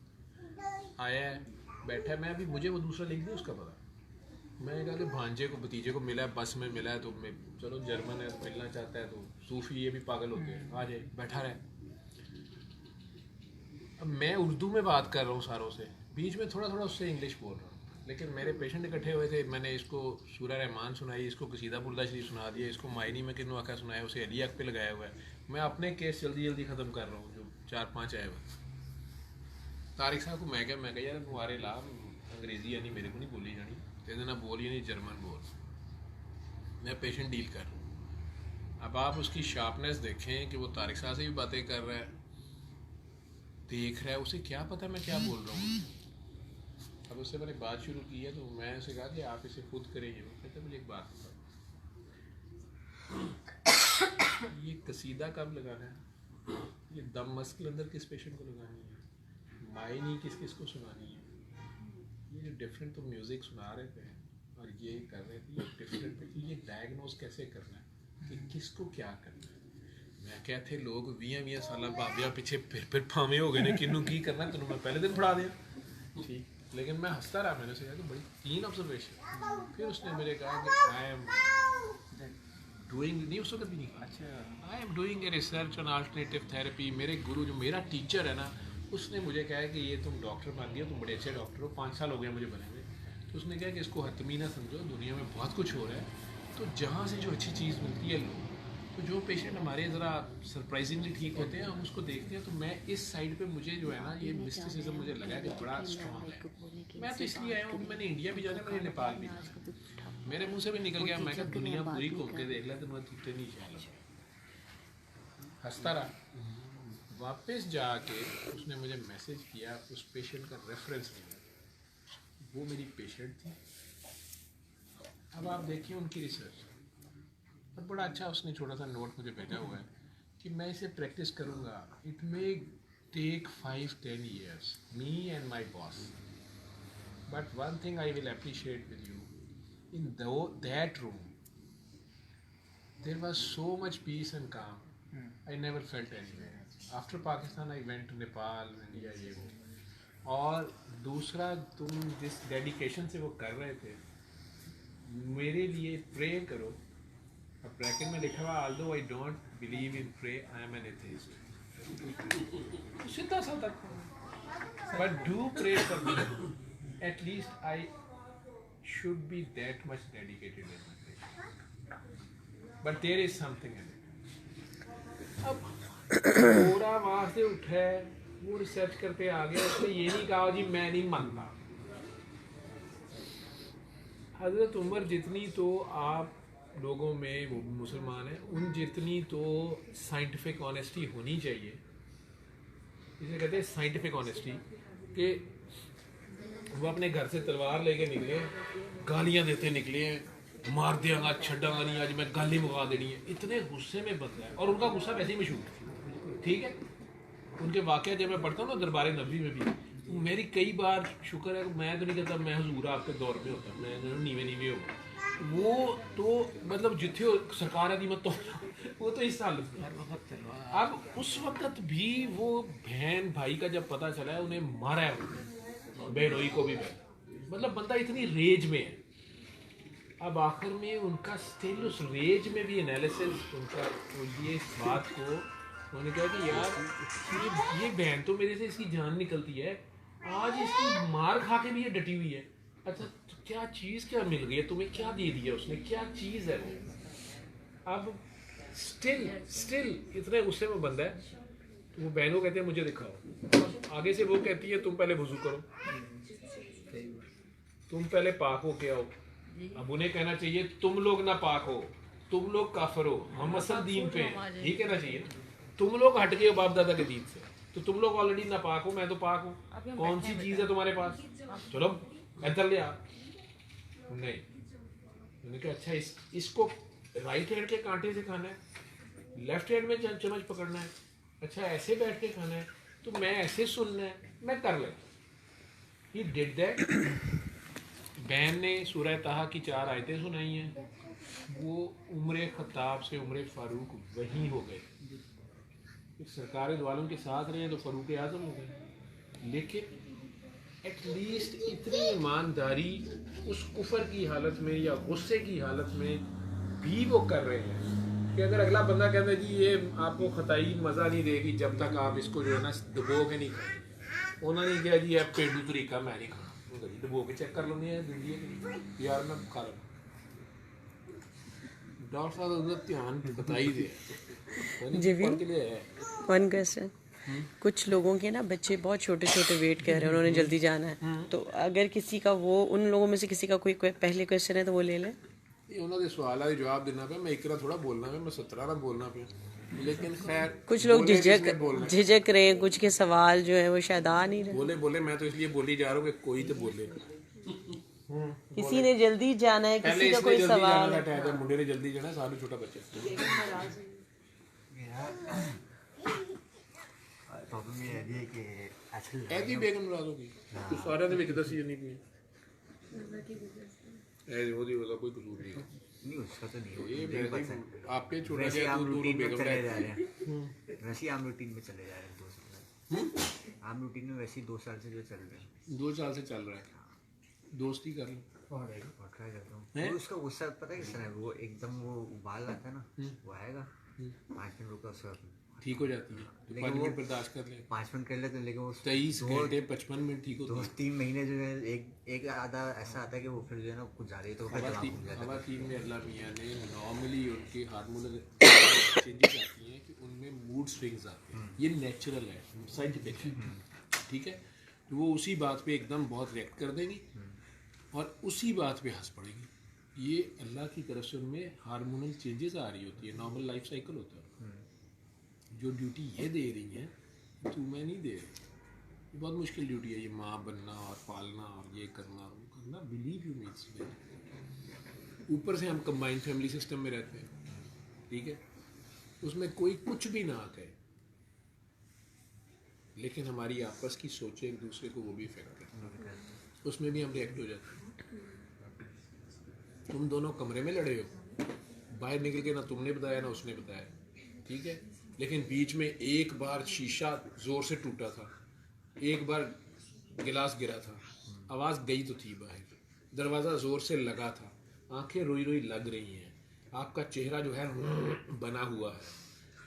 आया है, बैठा है, मैं अभी मुझे वो दूसरा लिंक नहीं उसका पता। मैंने कहा कि भांजे को भतीजे को मिला है, बस में मिला है, तो मैं चलो जर्मन है तो मिलना चाहता है, तो सूफ़ी ये भी पागल होते हैं, आ जाए, बैठा रहे। अब मैं उर्दू में बात कर रहा हूँ सारों से, बीच में थोड़ा थोड़ा उससे इंग्लिश बोल रहा हूँ, लेकिन मेरे पेशेंट इकट्ठे हुए थे। मैंने इसको सूरह रहमान सुनाई, इसको कसीदा बुर्दा शरीफ सुना दिया, इसको मायनी में किन्नू आका सुनाया, उसे अली अक पे लगाया हुआ है। मैं अपने केस जल्दी जल्दी ख़त्म कर रहा हूँ जो 4-5 आए हुए। तारिक साहब को मैं कहा यार तुम्हारे ला अंग्रेज़ी यानी मेरे को नहीं बोली जानी, तेरे ना बोल यानी जर्मन बोल, मैं पेशेंट डील कर रहा हूँ। अब आप उसकी शार्पनेस देखें कि वो तारिक साहब से भी बातें कर रहा है, देख रहा है, उसे क्या पता मैं क्या बोल रहा हूँ। अब उससे मैंने बात शुरू की है, तो मैं उसे कहा कि आप इसे खुद करें। ये कहते मुझे एक बात बताओ, ये कसीदा कब लगाना है, ये दम मस्क अंदर किस पेशेंट को लगानी है, मायनी किस किस को सुनानी है, ये जो डिफरेंट तो म्यूज़िक सुना रहे थे और ये कर रहे थे, ये डिफरेंट है, ये डायग्नोज कैसे करना है कि किसको क्या करना है। मैं कहते लोग 20 साल बाबिया पीछे फिर फामे हो गए ने, किन्नू की करना है, तेनों मैं पहले दिन पढ़ा दिया ठीक, लेकिन मैं हंसता रहा। मैंने उसे कहा कि बड़ी 3 ऑब्जर्वेशन। फिर उसने मेरे कहा कि आई एम डूइंग, नहीं उसको कभी नहीं कहा, I am doing a research on alternative therapy. मेरे गुरु जो मेरा टीचर है ना, उसने मुझे कहा कि ये तुम डॉक्टर बन गए, तुम बड़े अच्छे डॉक्टर हो, 5 साल हो गए मुझे बने हुए। तो उसने कहा कि इसको हतमी ना समझो, दुनिया में बहुत कुछ हो रहा है, तो जहाँ से जो अच्छी चीज़ मिलती है लो। तो जो पेशेंट हमारे ज़रा सरप्राइजिंगली ठीक होते हैं, हम उसको देखते हैं। तो मैं इस साइड पे मुझे जो है ना ये मिस्टिसिज्म मुझे लगा कि बड़ा स्ट्रॉन्ग है। मैं तो इसलिए आया हूँ कि मैंने इंडिया भी जाना, मैंने नेपाल भी जाना, मेरे मुँह से भी निकल गया। मैं क्या दुनिया पूरी घूम के देख लिया, तो मैं तुझे नहीं चाहिए। हंसता रहा। वापस जाके उसने मुझे मैसेज किया, उस पेशेंट का रेफरेंस मिला, वो मेरी पेशेंट थी। अब आप देखिए उनकी रिसर्च, और बड़ा अच्छा उसने छोटा सा नोट मुझे भेजा हुआ है कि मैं इसे प्रैक्टिस करूँगा। It may take 5-10 years, me and my boss, but one thing I will appreciate with you, in that room there was so much peace and calm, I never felt anywhere. After Pakistan I went to Nepal, India, ये वो। और दूसरा, तुम जिस dedication से वो कर रहे थे, मेरे लिए प्रे करो। अब ब्रैकेट में लिखा हुआ, although I don't believe in pray, I am an atheist। सीधा सा तक, but do pray for me। At least I should be that much dedicated in my prayer। But there is something in it। अब पूरा वहाँ से उठा है, वो रिसर्च करके आ गया, उसने ये नहीं कहा जी मैं नहीं मानता। हज़रत उमर जितनी तो आप लोगों में वो मुसलमान हैं, उन जितनी तो साइंटिफिक ऑनेस्टी होनी चाहिए, इसे कहते हैं साइंटिफिक ऑनेस्टी, कि वो अपने घर से तलवार लेके निकले, गालियाँ देते निकले, मार देगा छड्डागा नहीं, आज मैं गाली मुका देनी है, इतने गुस्से में बंदा है। और उनका गुस्सा वैसे ही मशहूर, ठीक है। उनके वाक़या जब मैं पढ़ता हूँ ना दरबार नबी में भी, मेरी कई बार शुक्र है, मैं तो नहीं कहता मैं हुजूर आपके दौर पे होता, मैं नीवे होगा, वो तो मतलब जिथे सरकार दी मत तो वो तो इस हालत में अब उस वक्त भी वो बहन भाई का जब पता चला है उन्हें मारा है बहनोई को भी मतलब बंदा इतनी रेज में है। अब आखिर में उनका स्टिल उस रेज में भी एनालिसिस उनका ये इस बात को उन्होंने कहा कि यार ये बहन तो मेरे से इसकी जान निकलती है, आज इसकी मार खा के भी ये डटी हुई है। अच्छा तो क्या चीज़ क्या मिल गई है तुम्हें, क्या दे दिया उसने, क्या चीज़ है वो। अब स्टिल इतने गुस्से में बंदा है तो वो बहनों कहते हैं मुझे दिखाओ, आगे से वो कहती है तुम पहले वुजू करो, तुम पहले पाक हो के आओ। अब उन्हें कहना चाहिए तुम लोग ना पाक हो, तुम लोग काफिर हो, हम असल दीन पे हैं, ये कहना चाहिए। तुम लोग हट गए हो बाप दादा के दीन से, तो तुम लोग ऑलरेडी ना पाक हो, मैं तो पाक हूँ, कौन सी चीज़ है तुम्हारे पास, चलो इधर ले आ। नहीं, मैंने कहा अच्छा इसको राइट हैंड के कांटे से खाना है, लेफ्ट हैंड में चम्मच पकड़ना है, अच्छा ऐसे बैठ के खाना है, तो मैं ऐसे सुनना है, मैं कर ले। He did that. बहन ने सूरह ताहा की 4 आयतें सुनाई हैं, वो उम्र खत्ताब से उम्र फारूक वहीं हो गए। सरकार वालों के साथ रहे तो फारूक आजम हो गए, लेकिन एटलीस्ट इतनी ईमानदारी उस कुफर की हालत में या गुस्से की हालत में भी वो कर रहे हैं कि अगर अगला बंदा कहता है जी ये आपको खताई मज़ा नहीं देगी जब तक आप इसको जो है ना दबो के नहीं खाए, उन्होंने कहा जी अब पेंडू तरीका मैं नहीं खाना, दबो के चेक कर लेंगे जिंदगी यार मैं खा लूँ। डॉक्टर साहब उधर ध्यान बताई दे जी भी वन क्वेश्चन। कुछ लोगों के ना बच्चे बहुत छोटे छोटे वेट कर रहे हैं, उन्होंने जल्दी जाना है, तो अगर किसी का वो उन लोगों में से किसी का कोई पहले क्वेश्चन है तो वो ले लें। ये उन्होंने सवाल का जवाब देना पे मैं एक थोड़ा बोलना पे मैं 17 ना बोलना पे, लेकिन खैर कुछ लोग झिझक रहे हैं, कुछ के सवाल जो है वो शायद आ नहीं रहे। बोले मैं तो इसलिए बोली जा रहा हूँ कि कोई तो बोले। किसी ने जल्दी जाना है, किसी का कोई सवाल है, मुंडे ने जल्दी जाना है, सारे छोटा बच्चा प्रॉब्लम ये है कि एक्चुअली ऐदी बेगम नाराज होगी तो सारे ਦੇ ਵਿੱਚ ਦੱਸੀ ਨਹੀਂ ਪਈ ऐ ਉਹਦੀ ਉਹਦਾ ਕੋਈ ਕਸੂਰ नहीं उसका तो नहीं ये आपके छोटा सा आम रूटीन में चले जा रहे हैं, वैसे आम रूटीन में चले जा रहे हैं 2 साल आम रूटीन में वैसे 2 साल से जो चल रहे हैं 2 साल से चल रहा है, दोस्ती कर लो और ट्राई करता हूँ। उसका गुस्सा पता है किस तरह है, वो एकदम वो उबाल आता है ना, वो आएगा 5 मिनट रुका उसका ठीक हो जाती है, 5 मिनट बर्दाश्त कर ले, 5 मिनट कर लेते, लेकिन वो 23 घंटे 55 मिनट ठीक होता है। 2-3 महीने जो है एक आधा ऐसा आता है कि वो फिर जो है ना कुछ जा रही है तो हवा 3 में अल्लाह मियाँ ने नॉर्मली उनके हार्मोनल चेंजेस आती हैं कि उनमें मूड स्विंग्स आते हैं, ये नेचुरल है, साइंटिफिक है, ठीक है। तो वो उसी बात पे एकदम बहुत रिएक्ट कर देंगी और उसी बात पे हंस पड़ेगी। ये अल्लाह की तरफ से उनमें हार्मोनल चेंजेस आ रही होती है, नॉर्मल लाइफ साइकिल होता है। जो ड्यूटी ये दे रही है तू मैं नहीं दे रही, ये बहुत मुश्किल ड्यूटी है, ये माँ बनना और पालना और ये करना और वो करना, बिलीव यू मीन्स। ऊपर से हम कंबाइंड फैमिली सिस्टम में रहते हैं, ठीक है, उसमें कोई कुछ भी ना कहे, लेकिन हमारी आपस की सोचें एक दूसरे को वो भी इफेक्ट करती है, उसमें भी हम रिएक्ट हो जाते हैं। तुम दोनों कमरे में लड़े हो, बाहर निकल के ना तुमने बताया ना उसने बताया, ठीक है, लेकिन बीच में एक बार शीशा ज़ोर से टूटा था, एक बार गिलास गिरा था, आवाज़ गई तो थी बाहर, दरवाज़ा ज़ोर से लगा था, आंखें रोई रोई लग रही हैं, आपका चेहरा जो है बना हुआ है,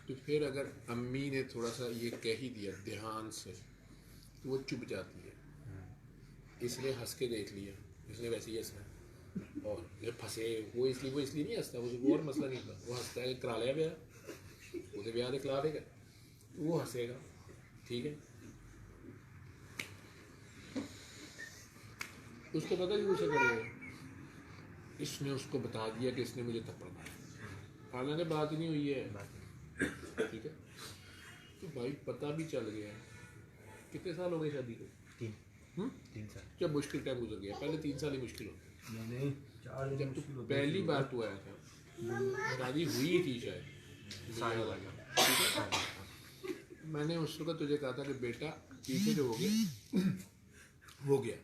तो फिर अगर अम्मी ने थोड़ा सा ये कह ही दिया ध्यान से तो वो चुप जाती है, इसलिए हंस के देख लिया, इसने वैसे ही हंसना, और जब फंसे वो इसलिए नहीं हंसता, वो और मसला नहीं था, वो हंसता है करा लिया ब्याह, ਉਹਦੇ ਵਿਆਹ ਦੇ ਖਿਲਾ ਦੇਗਾ, वो हंसेगा, ठीक है। उसको पता नहीं उसे करेगा, इसने उसको बता दिया कि इसने मुझे थप्पड़ मारा, हालांकि बात ही नहीं हुई है, ठीक है। तो भाई पता भी चल गया। कितने साल हो गए शादी को? 3 साल। जब मुश्किल टाइम गुजर गया, पहले 3 साल ही मुश्किल होता, जब तो पहली बार तो आया था, शादी हुई थी शायद, ठीक है। मैंने उस वक्त तुझे कहा था कि बेटा पीछे जो हो गया,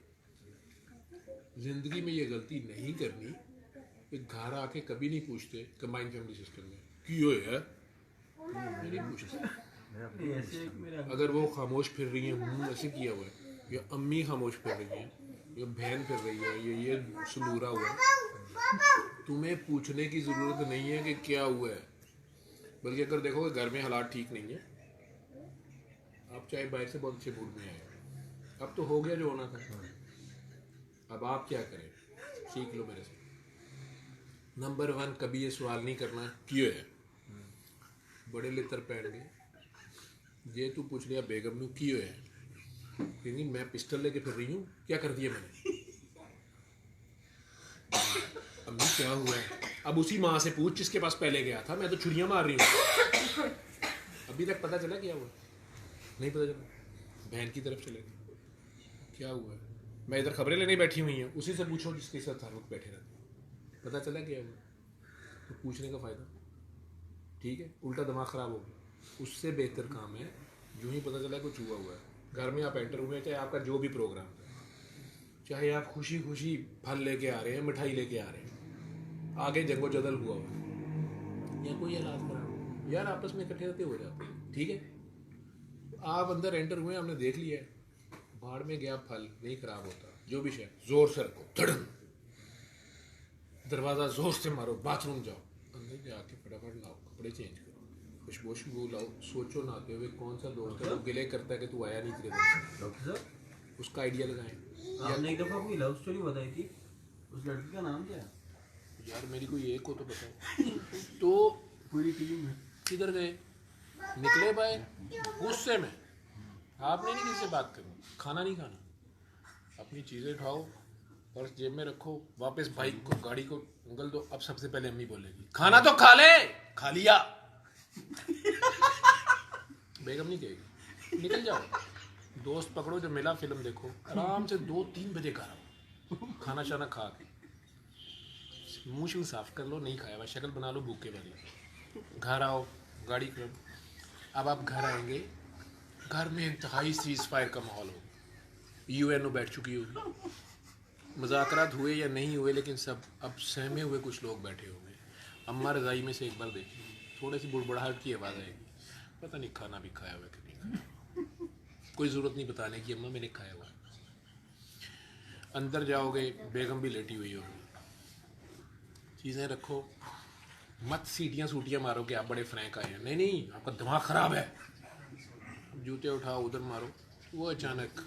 ज़िंदगी में ये गलती नहीं करनी कि घर आके कभी नहीं पूछते कंबाइंड फैमिली सिस्टम में क्यों है, नहीं पूछते। अगर वो खामोश फिर रही है ऐसे किया हुआ है, या अम्मी खामोश फिर रही है, या बहन फिर रही है, ये सुलूरा हुआ है, तुम्हें पूछने की ज़रूरत नहीं है कि क्या हुआ है। बल्कि अगर देखोगे घर में हालात ठीक नहीं है, आप चाहे बाहर से बहुत अच्छे मूड में आए, अब तो हो गया जो होना था, अब आप क्या करें, सीख लो मेरे से। नंबर 1, कभी ये सवाल नहीं करना क्यों है, बड़े लितर पैन गए ये तू पूछ लिया बेगम नू क्यों है, क्योंकि मैं पिस्टल लेके फिर रही हूँ, क्या कर दिया मैंने, अम्मी क्या हुआ है। अब उसी माँ से पूछ जिसके पास पहले गया था, मैं तो छुरियाँ मार रही हूँ। अभी तक पता चला क्या हुआ, नहीं पता चला, बहन की तरफ चले गए, क्या हुआ है। मैं इधर खबरें लेने बैठी हुई हैं, उसी से पूछो जिसके साथ हर वक्त बैठे रहते, पता चला क्या हुआ, तो पूछने का फ़ायदा, ठीक है। उल्टा दिमाग ख़राब हो गया, उससे बेहतर काम है जो ही पता चला कुछ हुआ है, घर में आप एंटर हुए, चाहे आपका जो भी प्रोग्राम है, चाहे आप खुशी खुशी फल लेके आ रहे हैं, मिठाई लेके आ रहे हैं, आगे जंगो जदल हुआ या कोई हालात खराब, यार आपस में इकट्ठे रहते हो जाते, ठीक है। आप अंदर एंटर हुए, हमने देख लिया है, बाहर में गया फल नहीं खराब होता, जो भी शय जोर से रखो, धड़न दरवाज़ा जोर से मारो, बाथरूम जाओ, अंदर जाके फटाफट लाओ, कपड़े चेंज करो, खुशबू लाओ, सोचो नहाते हुए कौन सा दोस्त है वो गिले करता है कि तू आया नहीं तेरे दिन, उसका आइडिया लगाएं। आपने एक दफ़ा कोई लव स्टोरी बताई थी, उस लड़की का नाम क्या है यार, मेरी कोई एक हो तो बताओ। तो पूरी टीम किधर गए, निकले भाई गुस्से में, आपने नहीं किसी से बात करनी, खाना नहीं खाना, अपनी चीज़ें उठाओ और जेब में रखो, वापस बाइक को गाड़ी को उंगल दो। अब सबसे पहले अम्मी बोलेगी खाना तो खा ले, खा लिया, बेगम नहीं कहेगी, निकल जाओ, दोस्त पकड़ो, जो मिला फिल्म देखो, आराम से 2-3 बजे घर आओ, खाना शाना खा के मुँह शूँ साफ कर लो, नहीं खाया हुआ शक्ल बना लो भूखे वाली, घर आओ, गाड़ी क्लब। अब आप घर आएंगे, घर में इंतहाई सीज फायर का माहौल हो, यूएनओ बैठ चुकी होगी, मुज़ाकरात हुए या नहीं हुए, लेकिन सब अब सहमे हुए कुछ लोग बैठे होंगे। अम्मा रज़ाई में से एक बार देखी, थोड़ी सी बुड़बड़ाहट की आवाज़ आएगी, पता नहीं खाना भी खाया हुआ कि नहीं खाया, कोई ज़रूरत नहीं बताने की अम्मा मैंने खाया हुआ। अंदर जाओगे, बेगम भी लेटी हुई होगी, चीज़ें रखो, मत सीटियाँ सूटियाँ मारो कि आप बड़े फ्रैंक आए हैं, नहीं नहीं आपका दिमाग ख़राब है, जूते उठाओ उधर मारो, वो अचानक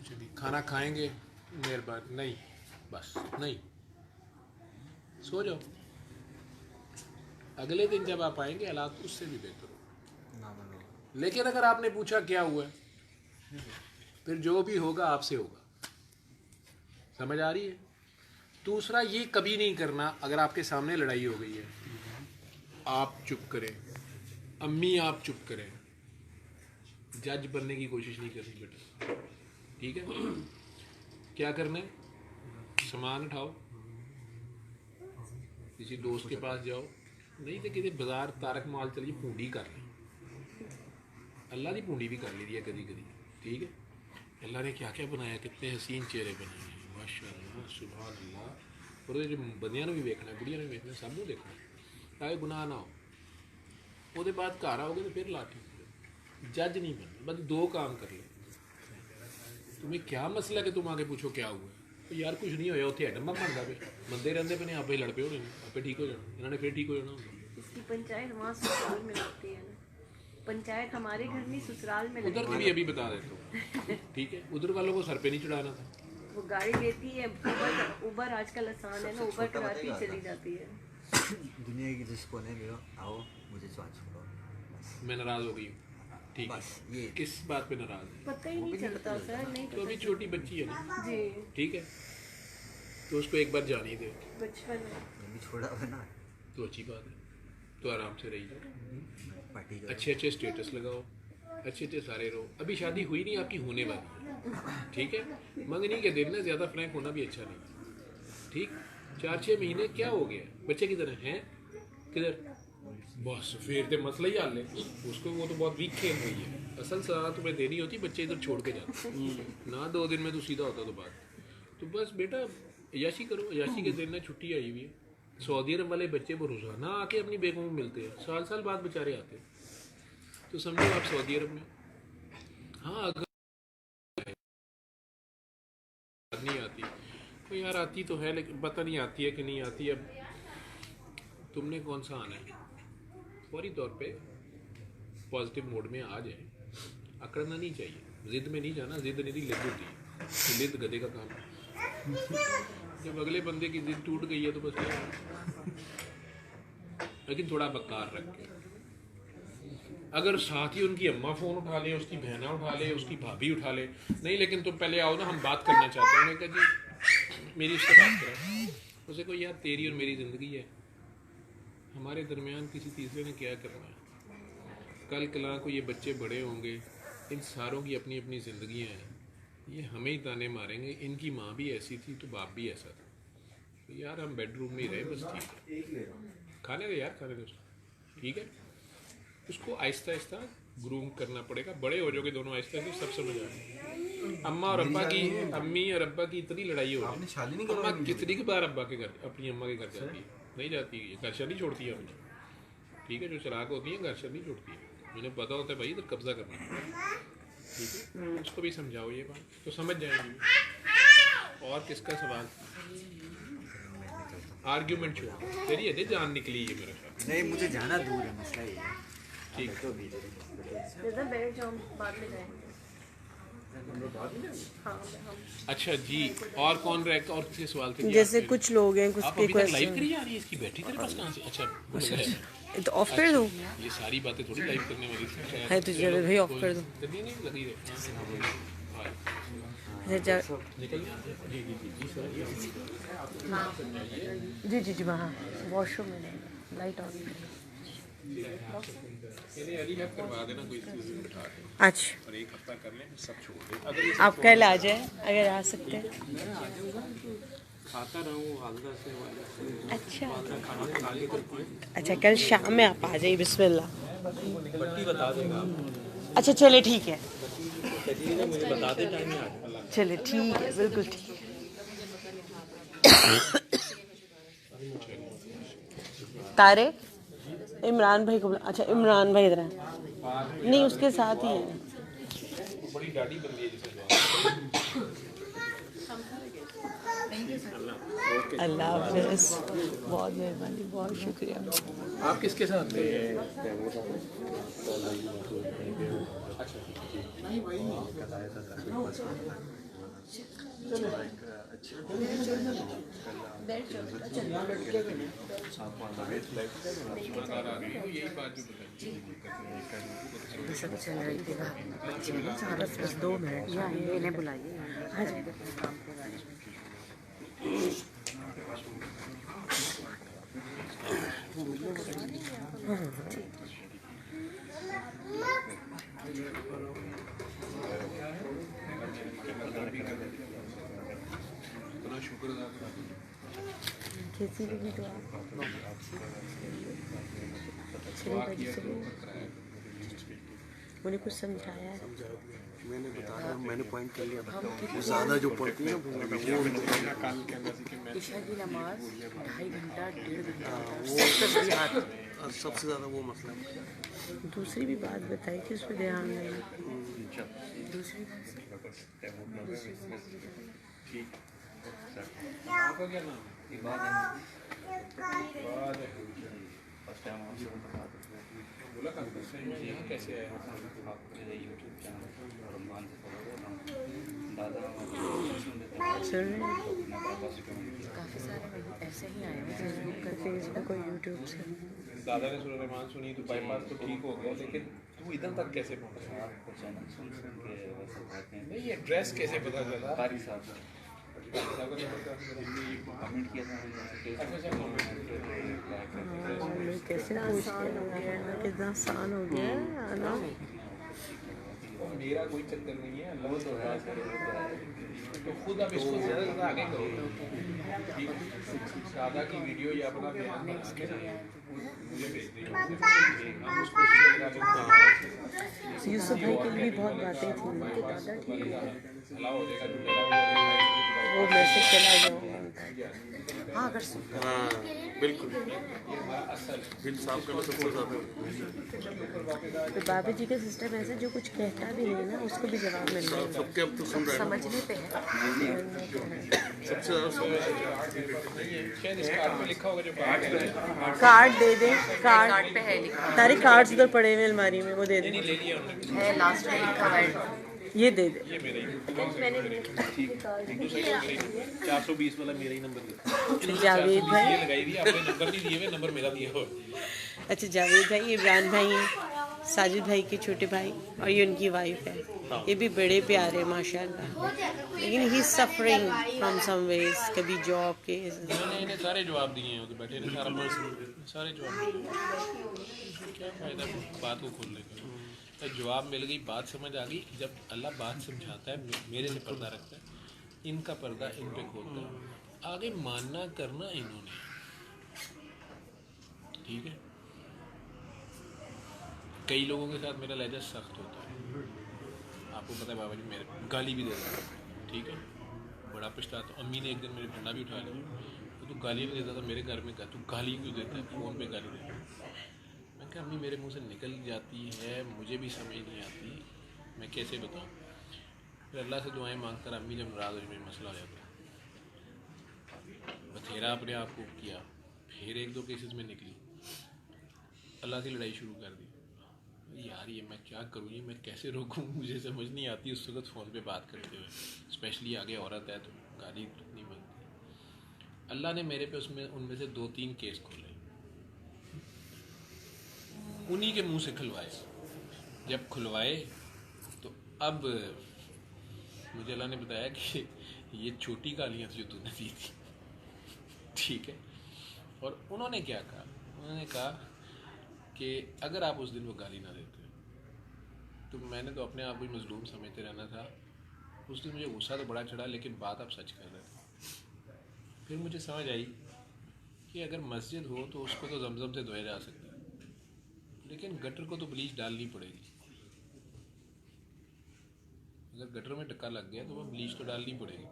चलिए खाना खाएंगे, मेहरबान नहीं, बस नहीं, सो जाओ, अगले दिन जब आप आएंगे हालात उससे भी बेहतर हो। लेकिन अगर आपने पूछा क्या हुआ है, फिर जो भी होगा आपसे होगा, समझ आ रही है। दूसरा, ये कभी नहीं करना, अगर आपके सामने लड़ाई हो गई है, आप चुप करें, अम्मी आप चुप करें, जज बनने की कोशिश नहीं करनी बेटा, ठीक है। क्या करना है, सामान उठाओ, किसी दोस्त के पास जाओ, नहीं तो किसी बाजार तारक माल चलिए पूंडी कर लें, अल्लाह की पूंडी भी कर ली है कभी कभी, ठीक है। अल्लाह ने क्या क्या बनाया, कितने हसीन चेहरे बनाए हैं, माशाअल्लाह सुभान अल्लाह, और जो बंदियां भी देखना, बुढ़िया ने भी देखना, सब को देखना, ताकि गुनाह ना हो। उसके बाद घर आओगे तो फिर लाठी, जज नहीं बनना, बस 2 काम कर ले। तुम्हें क्या मसला कि तुम आगे पूछो क्या हुआ, तो यार कुछ नहीं होया, उत्थे एडम बनता पे बंदे रहंदे पे ने, आपे लड़ पे होने, आपे ठीक हो जाना, इन्होंने फिर ठीक हो जाना होगा। इसकी पंचायत वहाँ ससुराल में लगती है ना, पंचायत हमारे घर में ससुराल में उधर की भी अभी बता देता हूँ, ठीक है। उधर वालों को सर पे नहीं चढ़ाना था, वो गाड़ी लेती है, उबर आजकल आसान है ना, उबर कराती ही चली जाती है। दुनिया की जिस कोने में हो, आओ मुझे स्वाद छोड़ो, मैं नाराज़ हो गई हूँ, ठीक है। ये किस बात पे नाराज़ है, पता ही नहीं चलता सर, नहीं तो अभी छोटी बच्ची है ना, जी, ठीक है, तो उसको एक बार जाने दो, बचपन में ये भी छोड़ा हुआ ना, तो अच्छी बात है, तो आराम से रही जाओ, पार्टी कर अच्छे अच्छे स्टेटस लगाओ, अच्छे अच्छे सारे रहो। अभी शादी हुई नहीं, आपकी होने वाली है, ठीक है। मंगनी के दिन ना ज़्यादा फ्रैंक होना भी अच्छा नहीं, ठीक। 4-6 महीने क्या हो गया, बच्चे किधर हैं, किधर, बस फिर तो मसला ही हल है उसको, वो तो बहुत वीक खेल रही है, असल सलाह तुम्हें देनी होती, बच्चे इधर छोड़ के जाते ना, 2 दिन में तो सीधा होता तो बात, तो बस बेटा अयाशी करो, अयाशी के दिन में छुट्टी आई हुई है। सऊदी अरब वाले बच्चे भरोसा ना आके अपनी बेगमों में मिलते हैं, साल साल बाद बेचारे आते हैं। तो समझो आप सऊदी अरब में, हाँ अगर नहीं आती तो यार आती तो है, लेकिन पता नहीं आती है कि नहीं आती। अब तुमने कौन सा आना है, फौरी तौर पे पॉजिटिव मोड में आ जाए, अकड़ना नहीं चाहिए, जिद में नहीं जाना, जिद नहीं लिद होती है, लिद गधे का काम है। जब अगले बंदे की जिद टूट गई है तो बस क्या, लेकिन थोड़ा बकार रख के। अगर साथ ही उनकी अम्मा फ़ोन उठा ले, उसकी बहना उठा ले, उसकी भाभी उठा ले, नहीं लेकिन तुम पहले आओ ना, हम बात करना चाहते हैं। उन्होंने कहा जी मेरी उससे बात करो, उसे कोई यार तेरी और मेरी ज़िंदगी है, हमारे दरमियान किसी तीसरे ने क्या करना है। कल कला को ये बच्चे बड़े होंगे, इन सारों की अपनी अपनी ज़िंदगियाँ हैं, ये हमें ही ताने मारेंगे, इनकी माँ भी ऐसी थी तो बाप भी ऐसा था, तो यार हम बेडरूम में ही रहे बस, ठीक है, खाने दे यार, खाने दे उसको, ठीक है। उसको आहिस्ता आहिस्ता ग्रूम करना पड़ेगा, बड़े हो जाओगे दोनों आहिस्ता आहिस्ता, सब समझ आएगा। अम्मा और अब्बा की, अम्मी और अब्बा की इतनी लड़ाई हो रही है, अम्मा कितनी की बार अब्बा के घर, अपनी अम्मा के घर जाती है, नहीं जाती है, घर से नहीं छोड़ती है मुझे, ठीक है। जो चलाक होती है घर से नहीं छोड़ती है, मुझे पता होता है भाई इधर कब्जा करना है, ठीक है। उसको भी समझाओ ये बात, तो समझ जाएंगे। और किसका सवाल, आर्ग्यूमेंट छोड़, तेरी है जान निकली है मेरे साथ। नहीं मुझे जाना दूर है, मसला ये है। ठीक तो भी बैठ जाओ, बाद में जाएंगे। अच्छा जी, और कौन रहेगा, और किसी सवाल थे? जैसे कुछ लोग हैं, कुछ के क्वेश्चन लाइव करी जा रही है, इसकी बैटरी तेरे पास कहाँ से? अच्छा तो ऑफ कर दो, ये सारी बातें थोड़ी लाइव करने वाली थी है तो चलो भाई ऑफ कर दो। नहीं लगी रहे जी जी जी वहाँ वॉशरूम में लाइट ऑन। करवा देना कोई बिठा के, अच्छा और एक हफ्ता कर लें, सब छोड़ दें। अगर आप कल आ जाए, अगर आ सकते हैं। खाता रहूँ हालदा से, अच्छा अच्छा, कल शाम में आप आ जाइए, बिस्मिल्लाह। बट्टी बता देगा, अच्छा चले ठीक है, मुझे बता दे टाइम में। चले ठीक है, बिल्कुल ठीक है। तारे इमरान भाई को, अच्छा इमरान भाई इधर है, नहीं उसके साथ ही है। बड़ी डाडी बंदी है जिसे अल्लाह हाफ़िज़, बहुत मेहरबानी, बहुत शुक्रिया। आप किसके साथ थे? सब चल रही थी बात, बस 2 मिनट इन्हें बुलाइए। हाँ शुक्र कैसी लगी तो उन्हें कुछ समझाया है, मैंने बताया, मैंने पॉइंट कर लिया, बताऊँ ज़्यादा जो पॉइंट नहीं ईशा की नमाज 2.5 घंटा 1.5 घंटा, वो सबसे ज़्यादा वो मसला है। दूसरी भी बात बताई कि उस पर ध्यान नहीं, दूसरी आपका क्या नाम है? बोला यहाँ कैसे आया? काफ़ी सारे ऐसे ही आए हैं फेसबुक और यूट्यूब से। दादा ने सुलेमान सुनी तो बाईपास तो ठीक हो गया, लेकिन तू इधर तक कैसे पहुँचा? नहीं एड्रेस कैसे पता चला? कैसे आसान हो गया है, कितना आसान हो गया है ना। मेरा कोई चक्कर नहीं है, अल्लाह तो है, तो खुद अब इसको ज़्यादा ज़्यादा आगे करो। दादा की वीडियो या अपना बयान बना के मुझे भेज दीजिए। यूसुफ भाई की भी बहुत बातें थी, उनके दादा ठीक है। अलाउ हो जाएगा, जो मेरा हो जाएगा वो मैसेज चला गया होगा। हाँ कर सकते हैं। हाँ बिल्कुल, ये हमारा असल बिल साफ करना सबसे ज़्यादा तो बाबा जी का सिस्टम ऐसा जो कुछ कहता भी नहीं ना उसको भी जवाब मिल रहा है, सबके अब तो सुन रहे हैं ना, समझने पे है। सबसे ज़्यादा सुन रहे हैं। शायद इस कार्ड में लिखा होगा जो कार्ड है, कार्ड दे दे, कार्ड पे है लिखा सारे कार्ड्स उधर पड़े हुए अलमारी में, वो दे दे, ले लिया उन्होंने। है, लास्ट में लिखा है। ये दे दे। ये मेरा ही मैंने 420 वाला मेरा ही नंबर लिखा। जावेद भाई, ये लगाई हुई आपने नंबर नहीं दिए हुए, नंबर मेरा दिया हुआ। अच्छा जावेद भाई, इमरान भाई हैं, साजिद भाई के छोटे भाई, और ये उनकी वाइफ है। ये भी बड़े प्यारे माशाल्लाह, लेकिन ही सफरिंग फ्रॉम सम वेज, कभी जॉब के। मैंने इन्हें सारे जवाब दिए हैं, उधर बैठे ने सारे जवाब दिए। क्या फ़ायदा बात को खोलने का, तो जवाब मिल गई, बात समझ आ गई। जब अल्लाह बात समझाता है, मेरे से पर्दा रखता है, इनका पर्दा इन पे खोलता है, आगे मानना करना इन्होंने, ठीक है। कई लोगों के साथ मेरा लहजा सख्त होता है, आपको पता है। बाबा जी मेरे गाली भी देता है, ठीक है, बड़ा पछताता हूँ। अम्मी ने एक दिन मेरे डंडा भी उठा लिया, तो तू गाली भी देता था मेरे घर में, कहा तू गाली क्यों देता है, फ़ोन पे गाली देता है। मैं कहा अम्मी मेरे मुंह से निकल जाती है, मुझे भी समझ नहीं आती, मैं कैसे बताऊँ। फिर अल्लाह से दुआएं मांगकर अम्मी जब नाराज़ हो मेरा मसला हो जाता है, बथेरा अपने आप को किया, फिर एक दो केसेस में निकली, अल्लाह से लड़ाई शुरू कर दी। यार ये मैं क्या करूँ, ये मैं कैसे रोकूँ, मुझे समझ नहीं आती उस वक्त फ़ोन पे बात करते हुए, स्पेशली आगे औरत है तो गाली नहीं बनती। अल्लाह ने मेरे पे उसमें उनमें से 2-3 केस खोले, उन्हीं के मुंह से खुलवाए। जब खुलवाए तो अब मुझे अल्लाह ने बताया कि ये छोटी गालियाँ जो तूने दी थी, ठीक है। और उन्होंने क्या कहा, उन्होंने कहा कि अगर आप उस दिन वो गाली ना देते, तो मैंने तो अपने आप को मजलूम समझते रहना था। उस दिन मुझे गुस्सा तो बड़ा चढ़ा, लेकिन बात आप सच कर रहे थे। फिर मुझे समझ आई कि अगर मस्जिद हो तो उसको तो जमजम से धोया जा सकता है, लेकिन गटर को तो ब्लीच डालनी पड़ेगी। अगर गटर में टक्का लग गया तो वह ब्लीच तो डालनी पड़ेगी,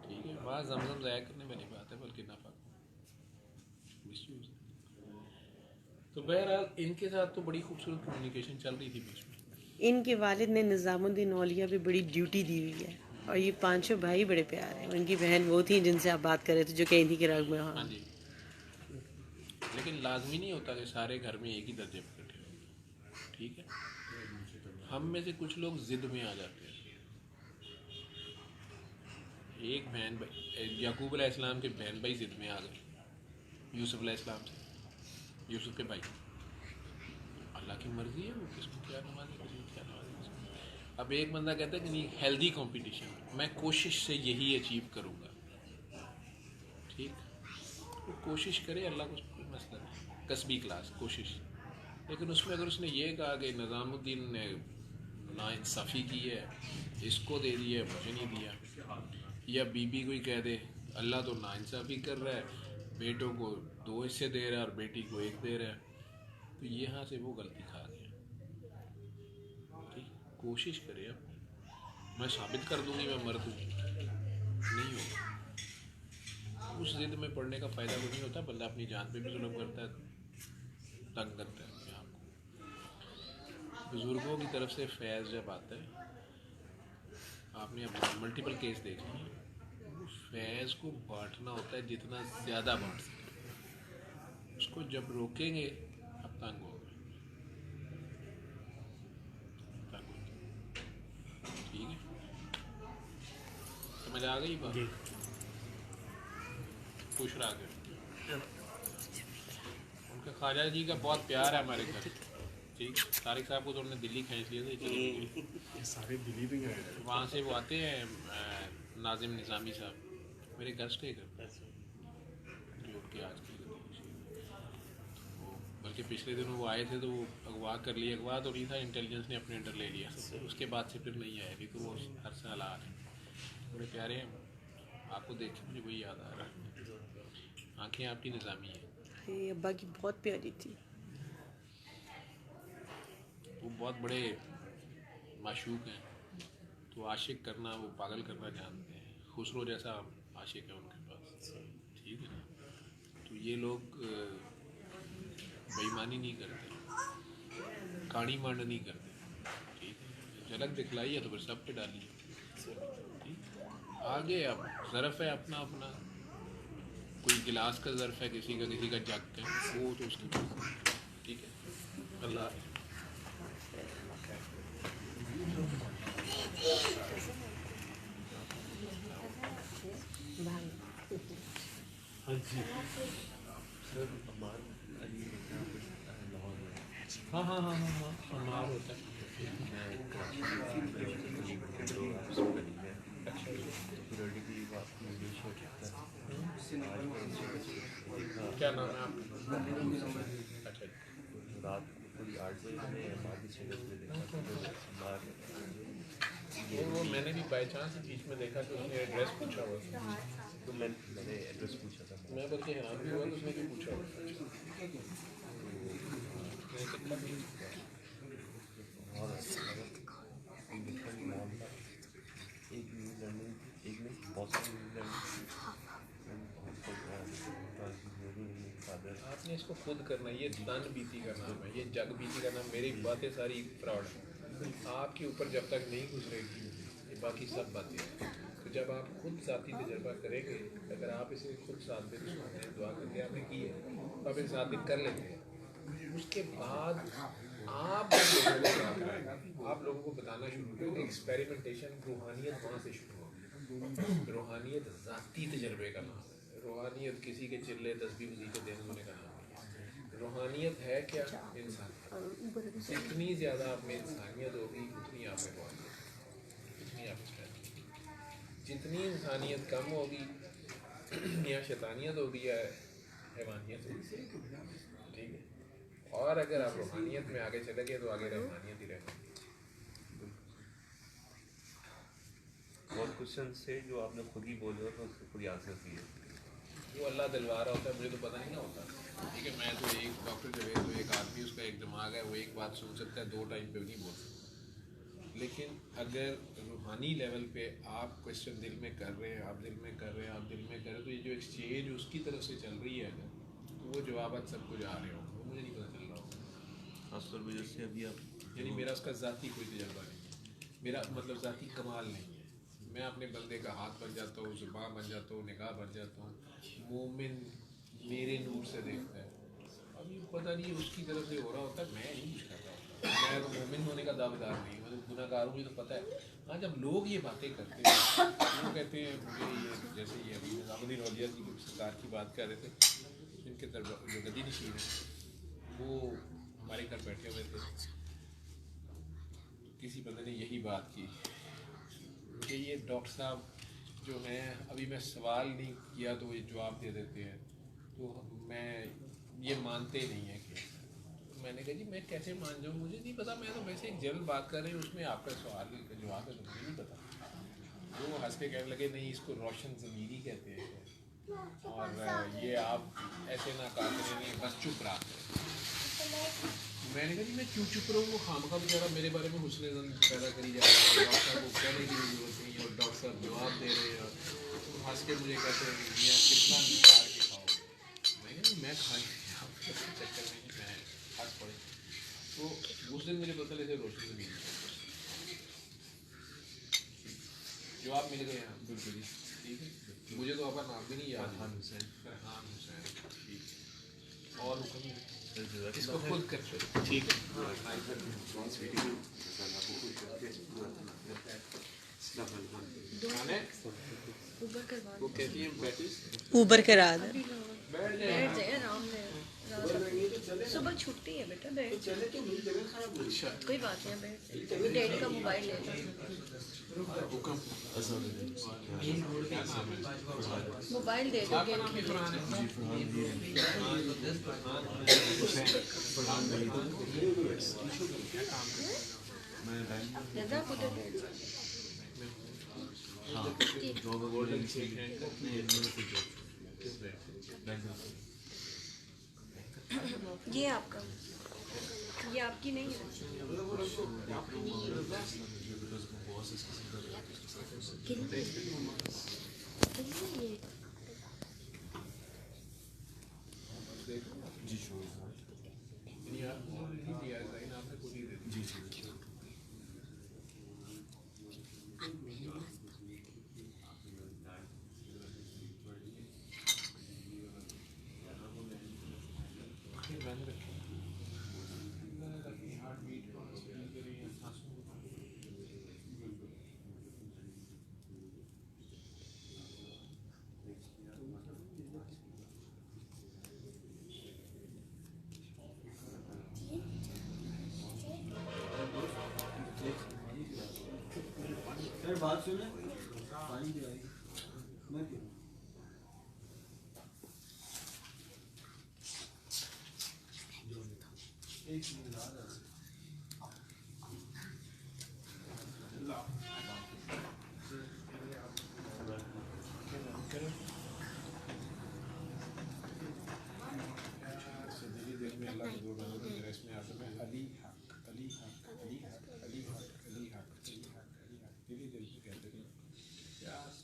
ठीक है। वहाँ जमजम ज़ाया करने वाली बात है, बल्कि नाफा मिसयूज़। तो बहरहाल इनके साथ तो बड़ी खूबसूरत कम्युनिकेशन चल रही थी बीच में। इनके वालिद ने निज़ामुद्दीन औलिया भी बड़ी ड्यूटी दी हुई है, और ये 5 भाई बड़े प्यारे हैं। उनकी बहन वो थी जिनसे आप बात कर रहे थे, जो कहीं थी कि राग में। हाँ जी, लेकिन लाजमी नहीं होता कि सारे घर में एक ही दर्जे पर इकट्ठे हो, ठीक है। हम में से कुछ लोग ज़िद में आ जाते हैं। एक बहन भाई, याकूब अलैहिस्सलाम के बहन भाई ज़िद में आ गए यूसुफ अलैहिस्सलाम से, यूसुफ के भाई। अल्लाह की मर्ज़ी है, वो किसको क्या नवाज़े, किसको क्या नवाज़े। अब एक बंदा कहता है कि नहीं, हेल्दी कंपटीशन, मैं कोशिश से यही अचीव करूँगा, ठीक। वो कोशिश करे, अल्लाह को कोई मसला नहीं, कसबी क्लास कोशिश। लेकिन उसमें अगर उसने ये कहा कि निज़ामुद्दीन ने नाइंसाफ़ी की है, इसको दे दी है, मुझे नहीं दिया, या बीबी कोई कह दे अल्लाह तो नाइंसाफ़ी कर रहा है, बेटों को 2 हिस्से दे रहा है और बेटी को 1 दे रहा है, तो यहाँ से वो गलती खा गया, ठीक। कोशिश करे, अब मैं साबित कर दूँगी मैं मर्द हूँ, नहीं होगा। उस जिद में पड़ने का फ़ायदा कुछ नहीं होता, बंदा अपनी जान पे भी जुल्म करता है, तंग करता है अपने आप को। बुज़ुर्गों की तरफ से फैज़ जब आता है, आपने अपने मल्टीपल केस देखे हैं, उस फैज़ को बांटना होता है जितना ज़्यादा बांट सके। उसको जब रोकेंगे अब तंग होगा, ठीक है। समझ आ गई बात? खुश रहा गए। उनके ख्वाजा जी का बहुत प्यार है हमारे घर, ठीक। तारिक साहब को तो उन्होंने दिल्ली खींच लिया था, सारे दिल्ली भी गए, वहाँ से वो आते हैं नाजिम निज़ामी साहब मेरे घर स्टे करते हैं, जो उनके आज की तो, बल्कि पिछले दिनों वो आए थे तो वो अगवा कर लिए, अगवा तो नहीं था, इंटेलिजेंस ने अपने अंडर ले लिया, उसके बाद से फिर नहीं आए, नहीं तो वो हर साल आ रहे हैं। बड़े प्यारे हैं, आपको देख के मुझे वही याद आ रहा है, आँखें आपकी निज़ामी है। ये अब्बा की बहुत प्यारी थी, वो बहुत बड़े माशूक हैं, तो आशिक करना, वो पागल करना जानते हैं। खुसरो जैसा आशिक है उनके पास, ठीक है ना। तो ये लोग बेईमानी नहीं करते, कानी मांड नहीं करते, ठीक है। झलक दिखलाई है तो फिर सब पे डालिए, ठीक। आगे अब ज़र्फ़ है अपना अपना, कोई गिलास का ज़र्फ़ है, किसी का जग है, वो तो उसकी बात है, ठीक है। अल्लाह हाँ जी सर, अमार अली लाहौर में, हाँ हाँ हाँ हाँ हाँ अमार होता है। क्या नाम है आपका? अच्छा, रात पूरी 8 बजे मैंने अमार की स्टेटस पे देखा, वो मैंने भी बाई चांस बीच में देखा कि उसने एड्रेस पूछा हुआ, तो मैंने एड्रेस पूछा था, मैं बल्कि हैरान भी हुआ कि उसने क्यों पूछा हुआ। एक न्यूजीलैंड, एक में बॉस्टन आपने इसको खुद करना, ये तन बीती का नाम है, ये जग बीती का नाम। मेरी बातें सारी फ्रॉड है, आपके ऊपर जब तक नहीं गुजरेगी ये बाकी सब बातें हैं। तो जब आप खुद साथी तजर्बा करेंगे, अगर आप इसे खुद 7 दिन सुनते हैं, दुआ करके आपने की है तो आप इन 7 दिन कर लेते हैं। उसके बाद आप आप लोगों को बताना शुरू करेंगे, एक्सपेरिमेंटेशन, रूहानियत वहाँ से शुरू होगी। रूहानियत ज़ाती तजर्बे का नाम है, रूहानियत किसी के चिल्ले तस्बीह वजीफे देने होने का नाम है। रूहानियत है क्या? इंसानियत। जितनी ज़्यादा आप में इंसानियत होगी उतनी आप में रूहानियत, उतनी आप में, जितनी इंसानियत कम होगी या शैतानियत होगी या हैवानियत होगी, ठीक है। और अगर आप रूहानियत में आगे चले गए तो आगे रहमानियत ही रहेगी। बहुत क्वेश्चन से जो आपने खुद ही बोले तो उसको खुद आंसर दिए, वो अल्लाह दिलवा रहा होता है, मुझे तो पता नहीं ना होता, ठीक है। मैं तो एक डॉक्टर जब तो एक आदमी, उसका एक दिमाग है, वो एक बात सुन सकता है, 2 टाइम पे नहीं बोल सकता। लेकिन अगर रूहानी लेवल पे आप क्वेश्चन दिल में कर रहे हैं, आप दिल में कर रहे हैं, आप दिल में कर रहे हैं, तो ये जो एक्सचेंज उसकी तरफ से चल रही है, अगर तो वो जवाब सब कुछ आ रहे हो, वो मुझे नहीं पता चल रहा होगा। खासतौर पर जैसे अभी आप, यानी मेरा उसका ज़ाती कोई तजर्बा नहीं है, मेरा मतलब ज़ाती कमाल नहीं है। मैं अपने बंदे का हाथ बन जाता हूँ, ज़ुबान बन जाता हूँ, निगाह बन जाता हूँ, मोमिन मेरे नूर से देखता है। अभी पता नहीं उसकी तरफ से हो रहा होता है, मैं नहीं कुछ करता होता, मैं तो मोमिन होने का दावेदार नहीं, मैं तो गुनाहगार हूँ, मुझे तो पता है। हाँ, जब लोग ये बातें करते हैं, वो कहते हैं मुझे ये, जैसे ये अभी निज़ामुद्दीन औलिया की सरकार की बात कर रहे थे, जिनके जो गद्दी नशीन है, वो हमारे घर बैठे हुए थे, किसी बंदे ने यही बात की कि ये डॉक्टर साहब जो हैं, अभी मैं सवाल नहीं किया तो ये जवाब दे देते हैं, तो मैं ये मानते नहीं हैं कि, तो मैंने कहा जी मैं कैसे मान जाऊँ, मुझे नहीं पता, मैं तो वैसे एक जनरल बात कर रही हूँ, उसमें आपका सवाल का जवाब है तो मुझे नहीं पता। वो हंस के कहने लगे नहीं, इसको रोशन ज़मीरी कहते हैं, और ये आप ऐसे ना काटने नहीं, बस चुप रहा। मैंने कहा जी मैं क्यों चुप रहूँ, वो खामखा बेचारा मेरे बारे में हुस्न ज़न पैदा करी जा रहा है, डॉक्टर साहब को कहने की जरूरत नहीं है, और डॉक्टर साहब जवाब दे रहे हैं, और हंस के मुझे कहते हैं कि मियाँ कितना निखार के खाओगे। मैंने कहा मैं खाई चक्कर में मैं हंस पड़े। तो उस दिन मुझे पता लगे रोशनी से मिली, जवाब मिल गए यहाँ, बिल्कुल ठीक है। मुझे तो आपका नाम भी नहीं याद, फरहान हुसैन, फरहान हुसैन, ठीक है। और हुक्म इसको खुद करते, ठीक है। वो कहती है ऊबर करा दे, बैठ जाए आराम से, सुबह छुट्टी है बेटा, बैठ कोई बात नहीं, बैठ डैडी का मोबाइल ले लो, मोबाइल दे दो, गेम ये आपका, ये आपकी नहीं है। सर बात सुने, पानी दे आई मैं क्यों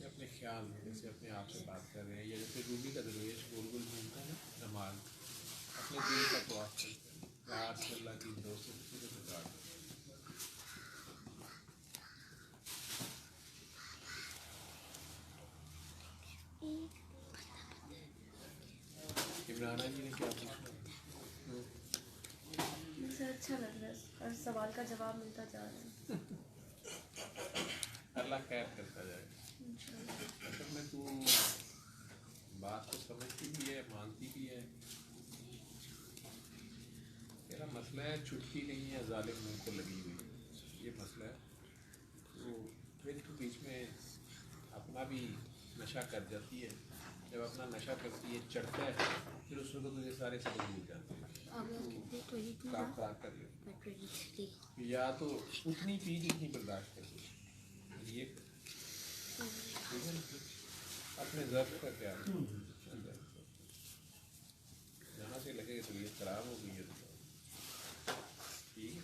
अपने ख्याल में जैसे अपने आप से बात कर रहे हैं, या जैसे रूबी का दरवेश गोल गोल घूमता है ना नमाज, अपने दिल का तवाफ करते हैं प्यार से अल्लाह की दोस्त से गुजार इमराना जी ने क्या पूछा? मुझे अच्छा लग रहा है और सवाल का जवाब मिलता जा रहा है। अल्लाह खैर करता जाए। असल में तू बात को समझती भी है, मानती भी है। तेरा मसला है छुटकी नहीं है, जालिम मुंह को लगी हुई, ये मसला है। तो फिर तू बीच में अपना भी नशा कर जाती है। जब अपना नशा करती है, चढ़ता है, फिर उस वक्त तुझे सारे सबक भूल जाते हैं। काम खराब कर ले, या तो उतनी पी जितनी बर्दाश्त कर ले, ये अपने ज़र्फ का क्या जहाँ से लगे तो ये खराब हो गई है। ठीक है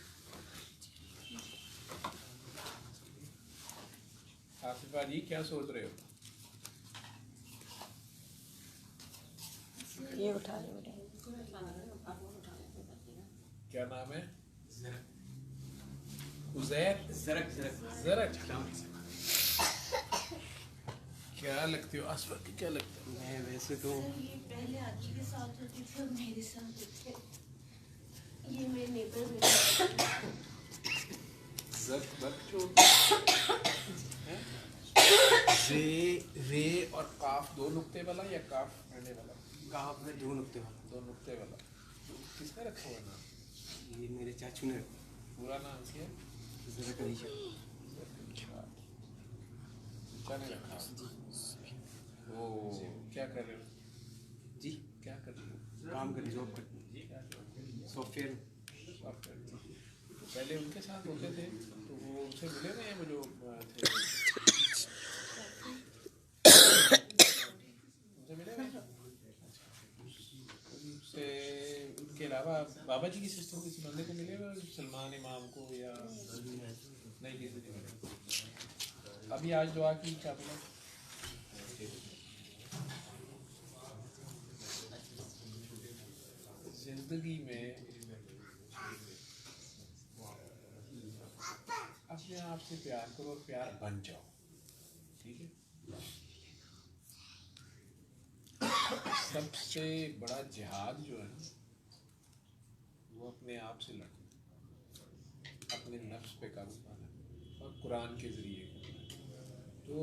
आसिफा जी, क्या सोच रहे हो? ये उठा रहे क्या नाम है? उज़ैर ज़रक। क्या लगते हो आसफा की? क्या लगता है? मैं वैसे तो ये पहले आदमी के साथ होती थी और मेरे साथ होती है। ये मेरे नेबर में रे और काफ दो नुक्ते वाला या काफ रहने वाला? काफ में दो नुक्ते वाला। दो नुक्ते वाला। किसने रखा हुआ नाम? ये मेरे चाचू ने पूरा नाम क्या? ज़रा करीशा। चाचा ने रखा। वो क्या कर रहे हो? जी क्या कर रहे हो? काम कर जॉब करते हैं सॉफ्टवेयर। पहले उनके साथ होते थे तो वो उनसे मिले हुए हैं वो जो थे, उनसे मिले हुए हैं। उनसे उनके अलावा बाबा जी की सिस्टर किसी बंदे को मिले हुए, सलमान इमाम को, या नहीं किसी से मिले? अभी आज दुआ की क्या बोला? जिंदगी में अपने आप से प्यार करो और प्यार बन जाओ। ठीक है, सबसे बड़ा जिहाद जो है वो अपने आप से लड़ना, अपने नफ्स पे काबू पाना और कुरान के ज़रिए करना। तो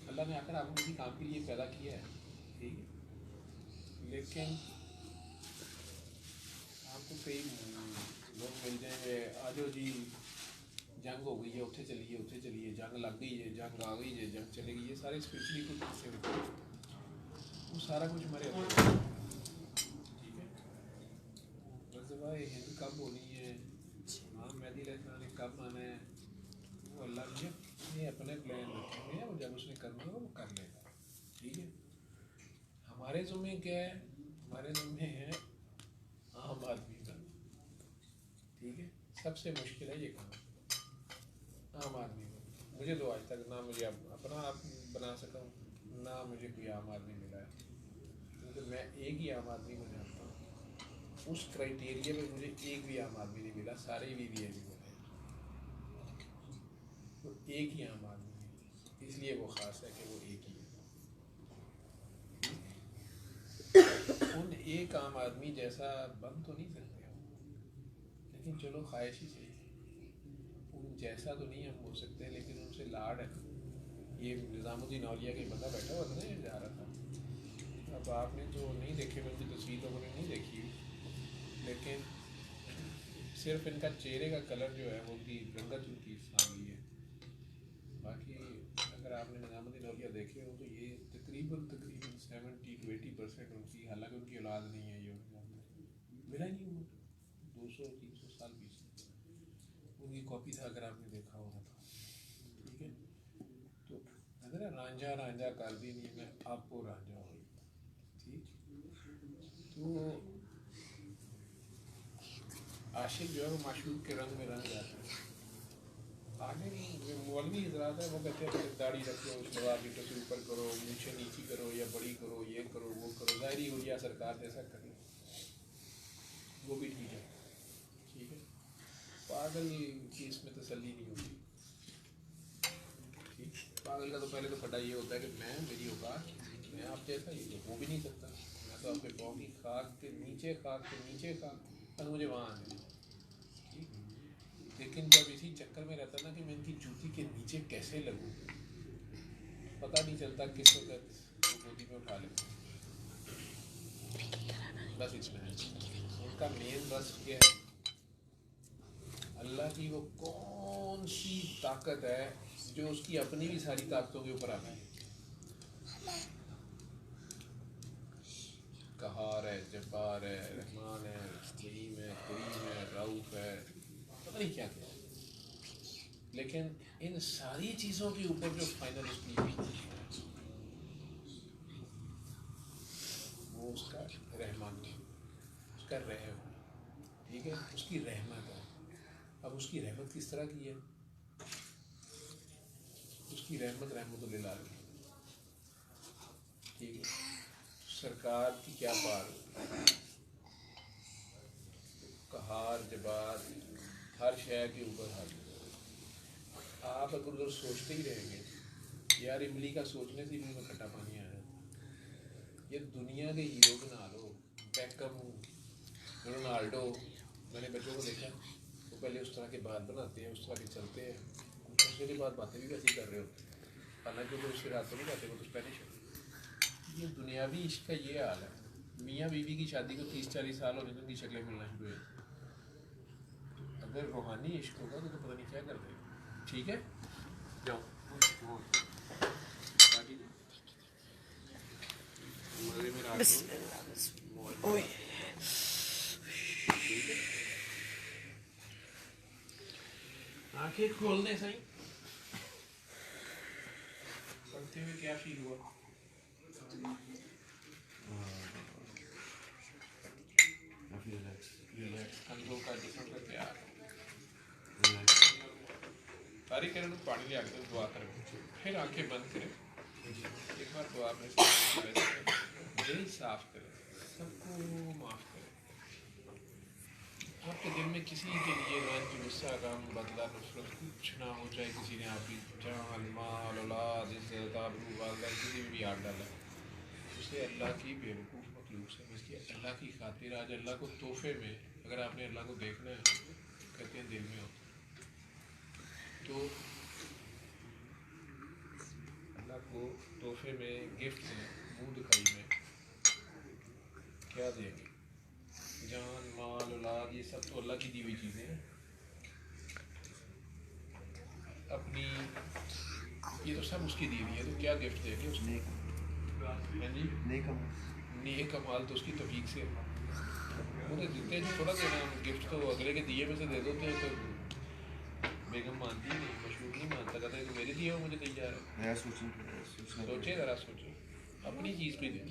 अल्लाह ने आकर आपको किसी काम के लिए पैदा किया है, ठीक है, लेकिन आपको कई लोग मिल जाएंगे, आ जाओ जी जंग हो गई है, उठे चलिए, जंग लग गई है, जंग आ गई है, जंग चलेगी, ये सारे स्पिरिचुअली कुछ किस्से होते हैं, वो सारा कुछ हमारे अंदर है। ठीक है, गज़वा हिंद कब होनी है, इमाम मेहदी अलैहिस्सलाम ने कब आना है, वो अल्लाह ने अपने प्लान रखे हुए हैं, और जब उसने करना हो वो कर लेगा। ठीक है, हमारे ज़ुम्मे क्या है, हमारे ज़ुम्मे है आम आदमी का, ठीक है, सबसे मुश्किल है ये काम आम आदमी का। मुझे तो आज तक ना मुझे अपना आप बना सका हूँ, ना मुझे कोई आम आदमी मिला है, क्योंकि मैं एक ही आम आदमी को जानता हूँ। उस क्राइटेरिया में मुझे एक भी आम आदमी नहीं मिला, सारे वीवीआईपी मिले, तो एक ही आम आदमी है, इसलिए वो ख़ास है कि वो एक ही है। उन एक आम आदमी जैसा बन तो नहीं सकते हम, लेकिन चलो ख्वाहिश ही सही, उन जैसा तो नहीं हम हो सकते, लेकिन उनसे लाड है। ये निज़ामुद्दीन औलिया का बंदा बैठा हुआ था ना, ये जा रहा था। अब आपने तो नहीं देखे, मैं उनकी तस्वीर तो मैंने नहीं देखी, लेकिन सिर्फ इनका चेहरे का कलर जो है वो उनकी रंगत उनकी इस्लामी है। बाकी अगर आपने निज़ामुद्दीन औलिया देखे हो तो ये तकरीबन 70 to 80% उनकी, हालांकि उनकी औलाद नहीं है, ये मिला ही नहीं, 200-300 साल पीछे उनकी कॉपी था, अगर आपने देखा होगा तो, ठीक है। तो अगर रांझा रांझा कर दी नहीं, मैं आपको रांझा हो, ठीक। तो आशिक जो है वो माशूक के रंग में रंग जाता है। आगे जो मौलवी हज़रात है वो कहते हैं दाढ़ी रखो, शलवार की टोपी ऊपर करो, मूछें नीची करो या बड़ी करो, ये करो वो करो, ज़ाहिरी हो गया सरकार जैसा करें, वो भी ठीक है, ठीक है। पागल की इसमें तसल्ली नहीं होती, ठीक। पागल का तो पहले तो फटा ये होता है कि मैं, मेरी औकात, मैं आप जैसा, ये तो हो भी नहीं सकता, मैं तो आपके पाँव की खाक के नीचे खाक, बस मुझे वहाँ आने दो, ठीक। लेकिन जब इसी चक्कर में रहता ना कि मैं इनकी जूती के नीचे कैसे लगूं, पता नहीं चलता किस वक्त वो गोदी में उठा लेते, बस इतना है उनका मेन। बस ये है अल्लाह की वो कौन सी ताकत है जो उसकी अपनी भी सारी ताकतों के ऊपर आती है। कहार है, जब्बार है, रहमान है, रहीम है, करीम है, रऊफ है, पता नहीं क्या क्या, लेकिन इन सारी चीज़ों के ऊपर जो फाइनल उसकी वो उसका रहमान है, उसका रहम, ठीक है, उसकी रहमत है। अब उसकी रहमत किस तरह की है, उसकी रहमत रहमतुल्लिल आलमीन, ठीक है। सरकार की क्या पार, कहार जबार हर शय के ऊपर हाजिर। आप अगर उधर सोचते ही रहेंगे, यार इमली का सोचने से भी में खट्टा पानी आ जाता। ये दुनिया के हीरो बना लो, बैकम, रोनाल्डो, मैंने बच्चों को देखा वो पहले उस तरह के बात बनाते हैं, उस तरह के चलते हैं, कुछ उसके बाद बातें भी वैसी कर रहे होते हैं, हालांकि वो उसके रात तो नहीं जाते, वो तो स्पेनिश है। ये दुनियावी इश्क का ये हाल है। मियाँ बीवी की शादी को 30-40 साल होने उनकी शक्लें मिलना शुरू है। अगर रूहानी इश्क होगा तो पता नहीं क्या कर देगा, ठीक है। जाओ मज़े में रात को आंखें खोलने सही पढ़ते हुए क्या फील हुआ? कंधों का जिस्म का प्यार, तारीख करें तो पानी ले आकर दुआ करें, फिर आंखें बंद करें, एक बार दुआ में दिल साफ करें, सबको माफ़ करें। आपके दिल में किसी के लिए रंज, गुस्सा, गम, बदला, नफरत कुछ ना हो, चाहे किसी ने आपकी जान, माल, औलाद, इज्जत, आबरू, वालदा किसी में भी हाथ डाला, उसे अल्लाह की बेवकूफ़ मखलूक समझ के अल्लाह की खातिर आज अल्लाह को तोहफे में, अगर आपने अल्लाह को देखना है कहते हैं दिल में होता, तो अल्लाह को तोहफे में, गिफ्ट में, मुँह दिखाई में क्या देंगे? जान, माल, औलाद, ये सब तो अल्लाह की दी हुई चीज़ें हैं। अपनी ये तो सब उसकी दी हुई है, तो क्या गिफ्ट देंगे उसने? हाँ जी, नेक अमाल तो उसकी तौफीक से मुझे देते हैं, थोड़ा देना गिफ्ट तो अगले के दिए में से दे दो, तो बेगम मानती नहीं, मशहूर नहीं मानता, कहता है कि मेरे दिए हो मुझे नहीं जा रहा। सोचे ज़रा, सोचो अपनी चीज़ भी दे,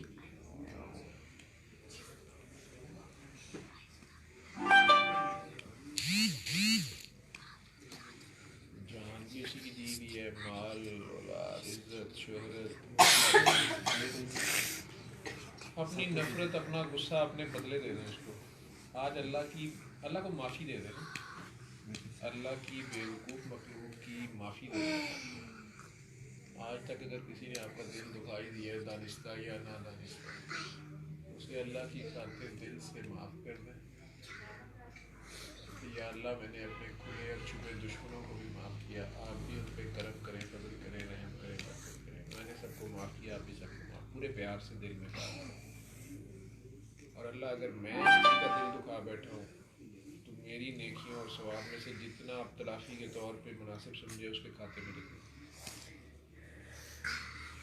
है, माल, औलाद, इज्जत, शोहरत, अपनी नफरत, अपना गुस्सा अपने बदले दे दें उसको। आज अल्लाह को माफ़ी दे दें, अल्लाह की बेवकूफ़ मखलूक की माफ़ी दे दें। आज तक अगर किसी ने आपका दिल दुखाई दिया है, दानिस्ता या ना दानिस्ता, उसे अल्लाह की खातिर दिल से माफ़ कर दें। या अल्लाह, मैंने अपने खुले और छुपे दुश्मनों को भी माफ़ किया, आप भी उन पर करम करें, फजल करें, रहम करें, बरकत करें। मैंने सबको माफ़ किया, आप भी सबको माफ़, पूरे प्यार से दिल में कहा। और अल्लाह, अगर मैं किसी का दिल दुखा बैठा हूँ तो मेरी नेकियों और सवाब में से जितना आप तलाफ़ी के तौर पे मुनासिब समझे उसके खाते में लिख दें,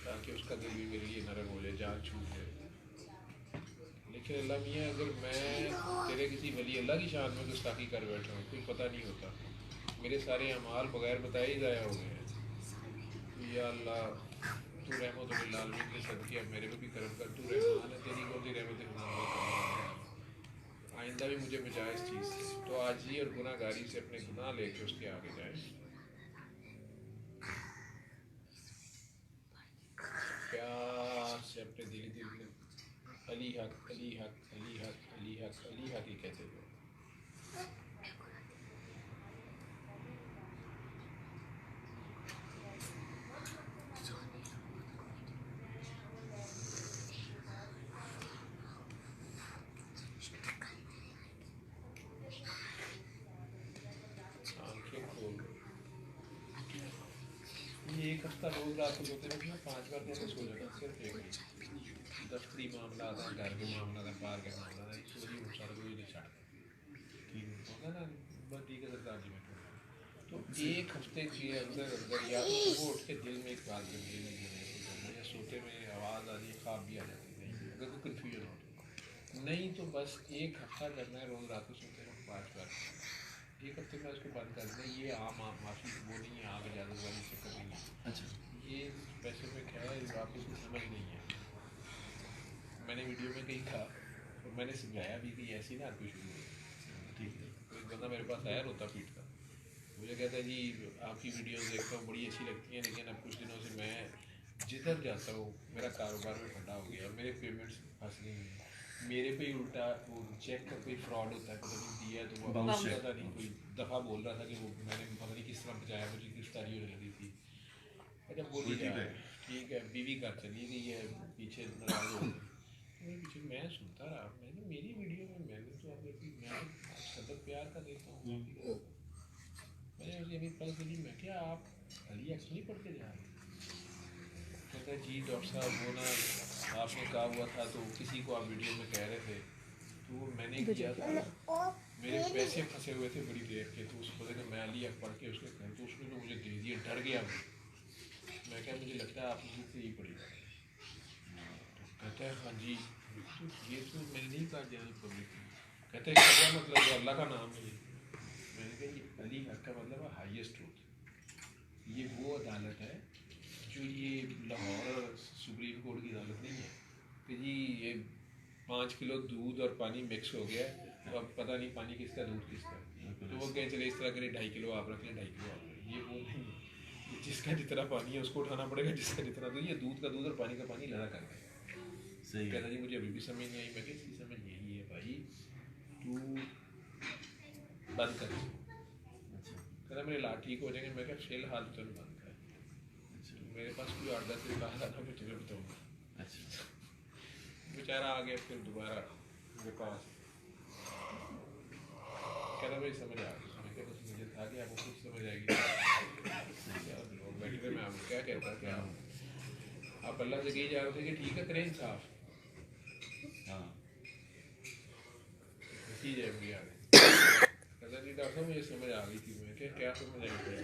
ताकि उसका दिल भी मेरे लिए नरम हो जाए, जान छूट जाए। लेकिन अल्लाह मियाँ, अगर मैं तेरे किसी वली अल्लाह की शान में गुस्ताखी कर बैठा हूँ, कोई पता नहीं होता, मेरे सारे अमाल बगैर बताए ही ज़ाया हो गए हैं, तो या अल्लाह, तू रहमत लिल आलमीन के सदके अब मेरे पे भी करम कर, तू रहमान है, तेरी कौन सी रहमत है। आइंदा भी मुझे बचा इस चीज़ से। तो आजी और गुनाहगारी से अपने गुनाह लेके उसके आगे जाए, प्यार से अपने दिल में अली हक, अली हक, अली हक, अली हक, अली हक ही कहते हुए। ये एक हफ्ता रोज रात को सोते रहे, 5 बार कैसे सो जाता, सिर्फ एक दफ्तरी मामला था, घर के मामला था, बाहर के मामला था, चोरी सारा कोई नहीं छाड़ होगा ना, बस ठीक है सरदार जी। मैं तो एक हफ्ते के अंदर अंदर या तो वो उठ के दिल में एक बात जमती है, या सोते में आवाज़ आ रही, ख्वाब भी आ जाती है, अगर कोई कन्फ्यूजन हो तो। नहीं तो बस एक हफ्ता करना है, रोज़ रात को सोते रहो 5 बार, एक हफ्ते में उसको बंद कर दें। ये आम माफ़ी वो नहीं है, आगे ज़्यादा वाली चक्कर नहीं है। अच्छा, ये पैसे में क्या है, आपको उसकी समझ नहीं है। मैंने वीडियो में कहीं था और मैंने समझाया भी कि ऐसी ना आपको शुरू हो, ठीक है। तो एक बंदा मेरे पास आया रोता पीटता, मुझे कहता है जी आपकी वीडियोस देखता हूँ, बड़ी अच्छी लगती हैं, लेकिन अब कुछ दिनों से मैं जिधर जाता हूँ मेरा कारोबार में फटा हो गया, मेरे पेमेंट्स फंस गई हैं, मेरे पे ही उल्टा वो चेक का कोई फ्रॉड होता है, पता नहीं दिया तो वो पता नहीं, कोई दफ़ा बोल रहा था कि वो मैंने पता नहीं किस तरह बचाया, मुझे गिरफ्तारी होने लगी थी। अच्छा बोली जाए ठीक है, बीवी घर चली गई है, पीछे नाराज हो गई, पीछे मैं सुनता रहा, मैंने मेरी वीडियो में मैंने तो आप मैं सदर प्यार का देता हूँ, मैंने उसे अभी कल सुनी, मैं क्या आप अली अक्स नहीं पढ़ के जा रहे? कहता जी डॉक्टर साहब वो ना आपने कहा हुआ था तो किसी को आप वीडियो में कह रहे थे, तो मैंने किया था, मेरे पैसे फंसे हुए थे बड़ी देर के, तो उसको बोले मैं अली अक्स पढ़ के उसके घर, तो उसने तो मुझे दे दिए, डर गया मैं क्या मुझे लगता है आप मुझे से ही पढ़ी। तो कहता है हाँ जी, तो ये तो मैंने नहीं कहा जनरल पब्लिक, कहते हैं क्या मतलब अल्लाह का नाम है। मैंने कहा ये अली हक का मतलब है हाईएस्ट ट्रूथ, ये वो अदालत है जो ये लाहौर सुप्रीम कोर्ट की अदालत नहीं है कि जी ये 5 किलो दूध और पानी मिक्स हो गया तो अब पता नहीं पानी किसका दूध किसका, तो वो कहें चले इस तरह करें 2.5 किलो आप रख लें 2.5 किलो आप, ये वो नहीं, जिसका जितना पानी है उसको उठाना पड़ेगा, जिसका जितना, तो ये दूध का दूध और पानी का पानी लड़ा कर दे। सही कहता जी मुझे अभी भी समझ नहीं आई, मैं इसकी समझ यही है भाई तू बंद कर, कहता मेरे लाट ठीक हो जाएंगे, मैं क्या फिलहाल तो बंद कर, मेरे पास कोई 8-10 दिन बाद आता मैं तुम्हें बताऊँगा। अच्छा, बेचारा आ गया फिर दोबारा मेरे पास, कहता भाई समझ आ गई, मैं क्या बस मुझे था कि आपको कुछ समझ आएगी, बैठे मैं आपको क्या कहता क्या आप अल्लाह से कही जा रहे थे कि ठीक है करें इंसाफ, हाँ ठीक है मुझे आ गई, कहता जी डॉक्टर साहब मुझे समझ आ गई थी, मैं क्या समझ आई थी,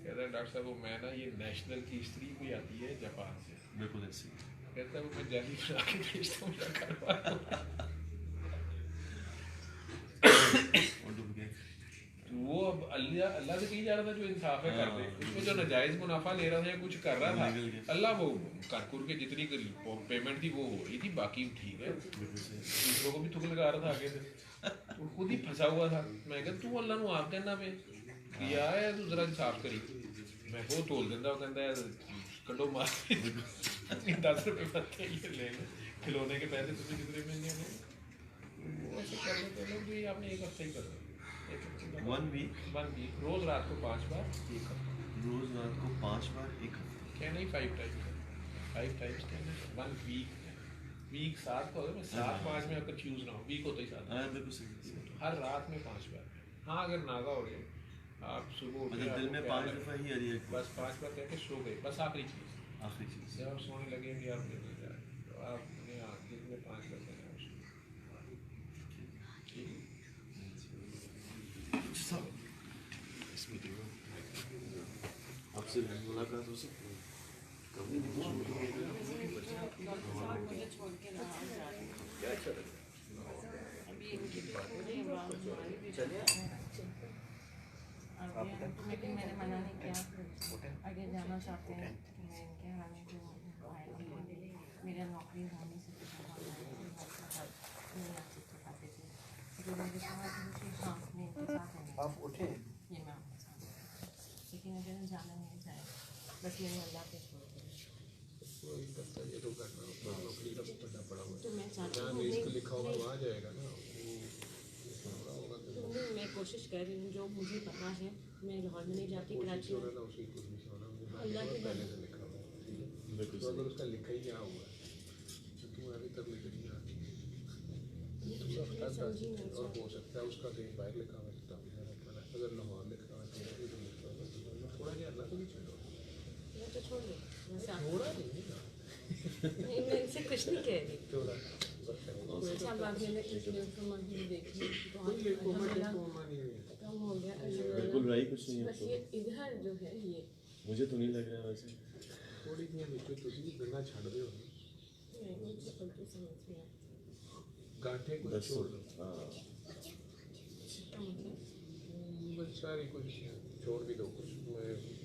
कहता है डॉक्टर साहब वो मैं ना ये नेशनल की स्त्री भी आती है जापान से, बिल्कुल ऐसी, कहता है वो मैं जाली बना के भेजता हूँ मेरा कारोबार, तो वो अब अल्लाह से कही जा रहा था जो इंसाफ है कर दे, उसमें जो नाजायज़ मुनाफा ले रहा था या कुछ कर रहा था, अल्लाह वो करकुर के जितनी पेमेंट थी वो हो रही थी, बाकी ठीक है, दूसरों को भी थुक लगा रहा था आगे से, तो खुद ही फंसा हुआ था। मैं कहा तू अल्लाह नू आप कहना पे किया है, तू जरा इंसाफ करी, मैं वो तोल दिंदा वो कहता है कड्डो मार 10 रुपये पत्ते ये ले लो खिलौने के पैसे तुम्हें कितने महंगे हैं वो ऐसे कर लेते हैं लोग भी आपने एक हफ्ते ही कर दो 1 वीक रोज रात को 5 बार एक हफ्ता रोज रात को 5 बार एक हफ्ता क्या नहीं 5 टाइम्स कहना 1 वीक 7 को मैं 7-5 में अगर चूज ना हो वीक होता ही 7 बिल्कुल सही हर रात में 5 बार हाँ अगर नागा हो गए आप सुबह उठे मतलब दिन में 5 दफ़ा ही अरे बस 5 बार कह के सो गए बस आखिरी चीज़ जब आप सोने लगेंगे आप नहीं जाए तो आपने दिन में 5 बार करना है आपसे मुलाकात हो सकती है कभी मैंने मना नहीं किया आगे जाना चाहते हैं मैं इनके आने को मेरा नौकरी होने से आप उठे ये मैं आपके साथ लेकिन अगर जाना नहीं चाहे बस मेरे अल्लाह पे छोड़ दें तो मैं चाहती हूँ लिखा होगा वहाँ जाएगा ना मैं कोशिश कर रही हूँ जो मुझे पता है मैं लाहौर में नहीं जाती कराची में अल्लाह के पहले से लिखा हुआ है तो अगर उसका लिखा ही क्या हुआ है तो तुम अभी तक लिख नहीं आ और हो सकता है उसका कहीं बाहर लिखा हुआ है अगर लाहौर लिखा हुआ है तो थोड़ा क्या अल्लाह को भी छोड़ो मैं तो छोड़ दे थोड़ा नहीं मैं इनसे कुछ नहीं कह रही थोड़ा अच्छा बात मैंने देखी कम हो गया बिल्कुल राइट कुछ नहीं बस ये इधर जो है ये मुझे तो नहीं लग रहा वैसे थोड़ी सी नीचे तुसी बिना छड़ दे नहीं मुझे पलटी समझ में आया गांठे कुछ छोड़ दो बस सारी कुछ छोड़ भी दो कुछ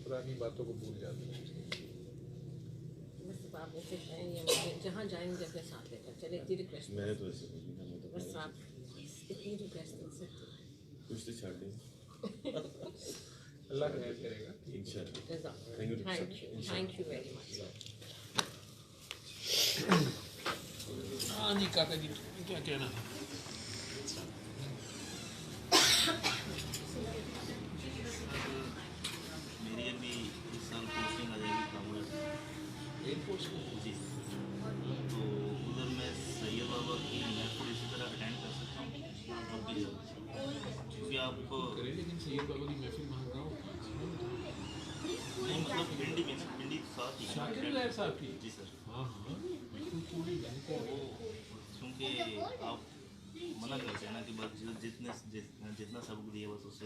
पुरानी बातों को भूल जाते हैं बस आप ऐसे हैं या मुझे जहाँ जाएंगे अपने साथ लेकर चले इतनी रिक्वेस्ट मैंने तो ऐसे बोली ना मैं तो बस आप इतनी रिक्वेस्ट कर सकते हैं कुछ तो छाड़ दें अल्लाह खैर करेगा इंशाल्लाह थैंक यू वेरी मच हाँ जी काका जी क्या कहना था मेरी अभी इस साल पोस्टिंग आ जाएगी कांगड़ा एयरफोर्स जी तो उधर मैं सैयद बाबा की महफिल इसी तरह अटेंड कर सकता हूँ जब भी जाऊँ क्योंकि आपको करें लेकिन सैयद बाबा की महफिल वहाँ गाँव नहीं मतलब भिंडी में ना भिंडी साथ ही शाकिर लहर साहब की जी सर हाँ हाँ बिल्कुल पूरी वो क्योंकि आप मना करते हैं ना कि बस जितना सबक दिया बस उससे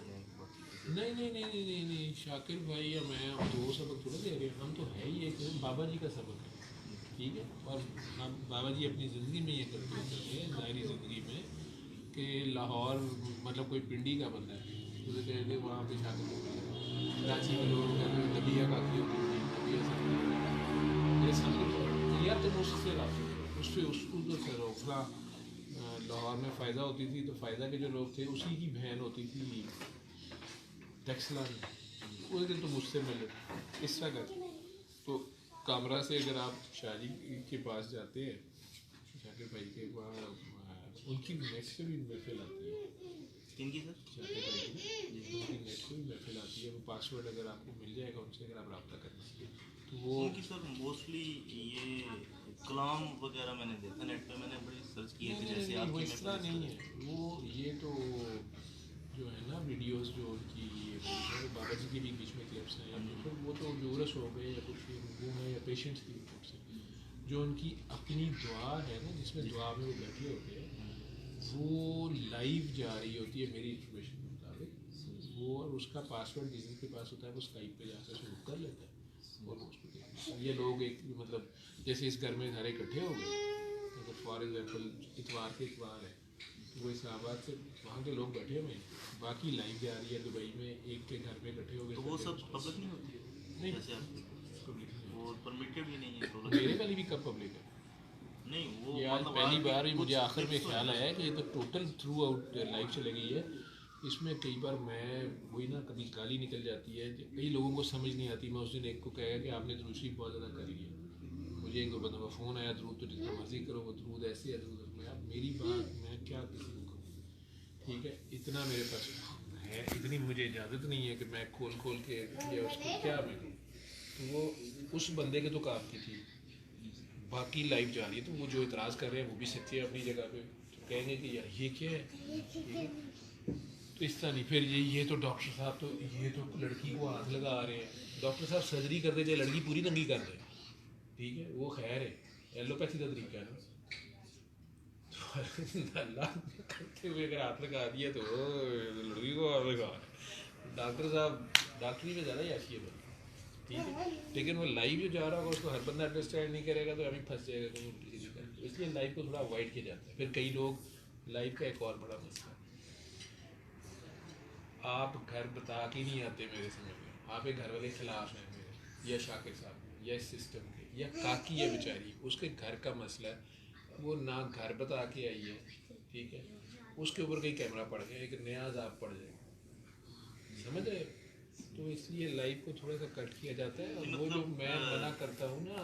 नहीं शाकिर भाई या मैं हम दो सबक थोड़ा दे रहे हैं हम तो है ही एक बाबा जी का सबक है ठीक है और हम बाबा जी अपनी ज़िंदगी में ये करते हैं ज़ाहरी ज़िंदगी में कि लाहौर मतलब कोई पिंडी का बंदा है उसे कहते वहाँ पे शाकिर कराची में लोग कहते हैं नबिया काकी होती थी नबिया सब या तो उससे उससे उधर से रोकना लाहौर में फ़ायदा होती थी तो फ़ायदा के जो लोग थे उसी की बहन होती थी टैक्सलान उस दिन तो मुझसे मिले इस तरह कर तो कामरा से अगर आप शादी के पास जाते हैं शाकिर भाई के वहाँ उनकी नेट से भी महफिल आती है किनकी सर शाकिर भाई की उनकी नेट से भी महफिल आती है वो पासवर्ड अगर आपको मिल जाएगा उनसे अगर आप रब्ता करना तो वो उनकी सर मोस्टली ये कलाम वगैरह मैंने देखा नेट पे मैंने बड़ी सर्च किए थे जैसे वो इस तरह नहीं है वो ये तो जो है ना वीडियोस जो उनकी बाबा जी के भी बीच में क्लिप्स हैं फिर वो तो जोरस हो गए या कुछ वो है या पेशेंट्स की रिपोर्ट से जो उनकी अपनी दुआ है ना जिसमें दुआ में वो बैठे होते हैं वो लाइव जा रही होती है मेरी इंफॉर्मेशन के मुताबिक वो और उसका पासवर्ड जिसके पास होता है वो स्काइप पे जाकर शुरू कर लेता है और उसको ये लोग एक मतलब जैसे इस घर में सारे इकट्ठे हो गए अगर फॉर एग्जाम्पल इतवार के इतवार है तो वो इस्लामाबाद से वहाँ के लोग बैठे हुए हैं बाकी लाइव जा रही है दुबई में एक के घर में इकट्ठे हो गए तो वो सब पब्लिक नहीं होती नहीं जैसे पब्लिक वो परमिटेड भी नहीं है तो मेरे वाली भी कब पब्लिक है नहीं वो ये आज पहली बार ही मुझे आखिर में ख्याल आया कि ये तो टोटल थ्रू आउट लाइव चले गई है इसमें कई बार मैं वही ना, कभी गाली निकल जाती है, कई लोगों को समझ नहीं आती। मैं उस दिन एक को कहेगा कि आपने दरूद शरीफ बहुत ज़्यादा कर लिया, मुझे एक दो बंदों का फ़ोन आया, दरूद तो जितना मर्जी करो, वो दरूद ऐसे है, दरूद में आप मेरी बात मैं क्या किसी को कहूँ, ठीक है, इतना मेरे पास है, इतनी मुझे इजाज़त नहीं है कि मैं खोल खोल के या उसको क्या मैं कहूँ। तो वो उस बंदे के तो काम की थी, बाकी लाइफ जा रही है, तो वो जो इतराज़ कर रहे हैं वो भी सच्चे हैं अपनी जगह पे, तो कहेंगे कि यार ये क्या है, ठीक है। तो इस तरह नहीं, फिर ये तो डॉक्टर साहब तो ये तो लड़की को हाथ लगा रहे हैं, डॉक्टर साहब सर्जरी कर दे चाहे लड़की पूरी नंगी कर दे, ठीक है, वो खैर है, एलोपैथी का तरीका है ना। तो अल्लाह करते हुए अगर हाथ लगा दिया तो लड़की को हाथ लगा, डॉक्टर साहब डॉक्टरी में ज़्यादा याशी है, ठीक है। लेकिन वो लाइव जो जा रहा होगा उसको हर बंदा अंडरस्टैंड नहीं करेगा, तो अभी फंस जाएगा कहीं उल्टी सीधी करके। इसलिए लाइव को थोड़ा अवॉइड किया जाता है। फिर कई लोग लाइव का एक और बड़ा मसला, आप घर बता के नहीं आते मेरे समझ में, आप एक घर वाले खिलाफ हैं मेरे, या शाकिर साहब या इस सिस्टम के, या काकी है बेचारी, उसके घर का मसला है, वो ना घर बता के आई है, ठीक है, उसके ऊपर कहीं कैमरा पड़ गया, एक नया अज़ाब पड़ जाएगा, समझ रहे। तो इसलिए लाइफ को थोड़ा सा कट किया जाता है। और वो जो मैं मना करता हूँ ना,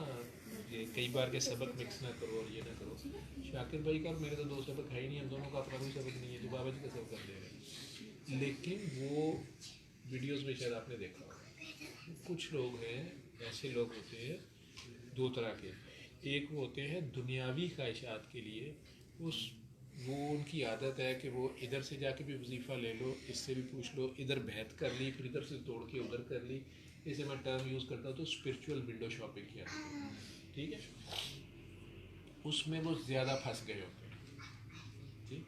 ये कई बार के सबक मिक्स ना करो और ये ना करो, शाकिर भाई का मेरे तो दो सबक है ही नहीं, हम दोनों का अपना कोई सबक नहीं है, तो बाबा जी का सबक कर दे रहे हैं। लेकिन वो वीडियोस में शायद आपने देखा होगा, कुछ लोग हैं, ऐसे लोग होते हैं दो तरह के, एक वो होते हैं दुनियावी ख्वाहिशात के लिए, वो उनकी आदत है कि वो इधर से जाके भी वजीफ़ा ले लो, इससे भी पूछ लो, इधर बैत कर ली, फिर इधर से तोड़ के उधर कर ली, इसे मैं टर्म यूज़ करता हूँ तो स्पिरिचुअल विंडो शॉपिंग किया, ठीक है। उसमें वो ज़्यादा फंस गए होते हैं, ठीक।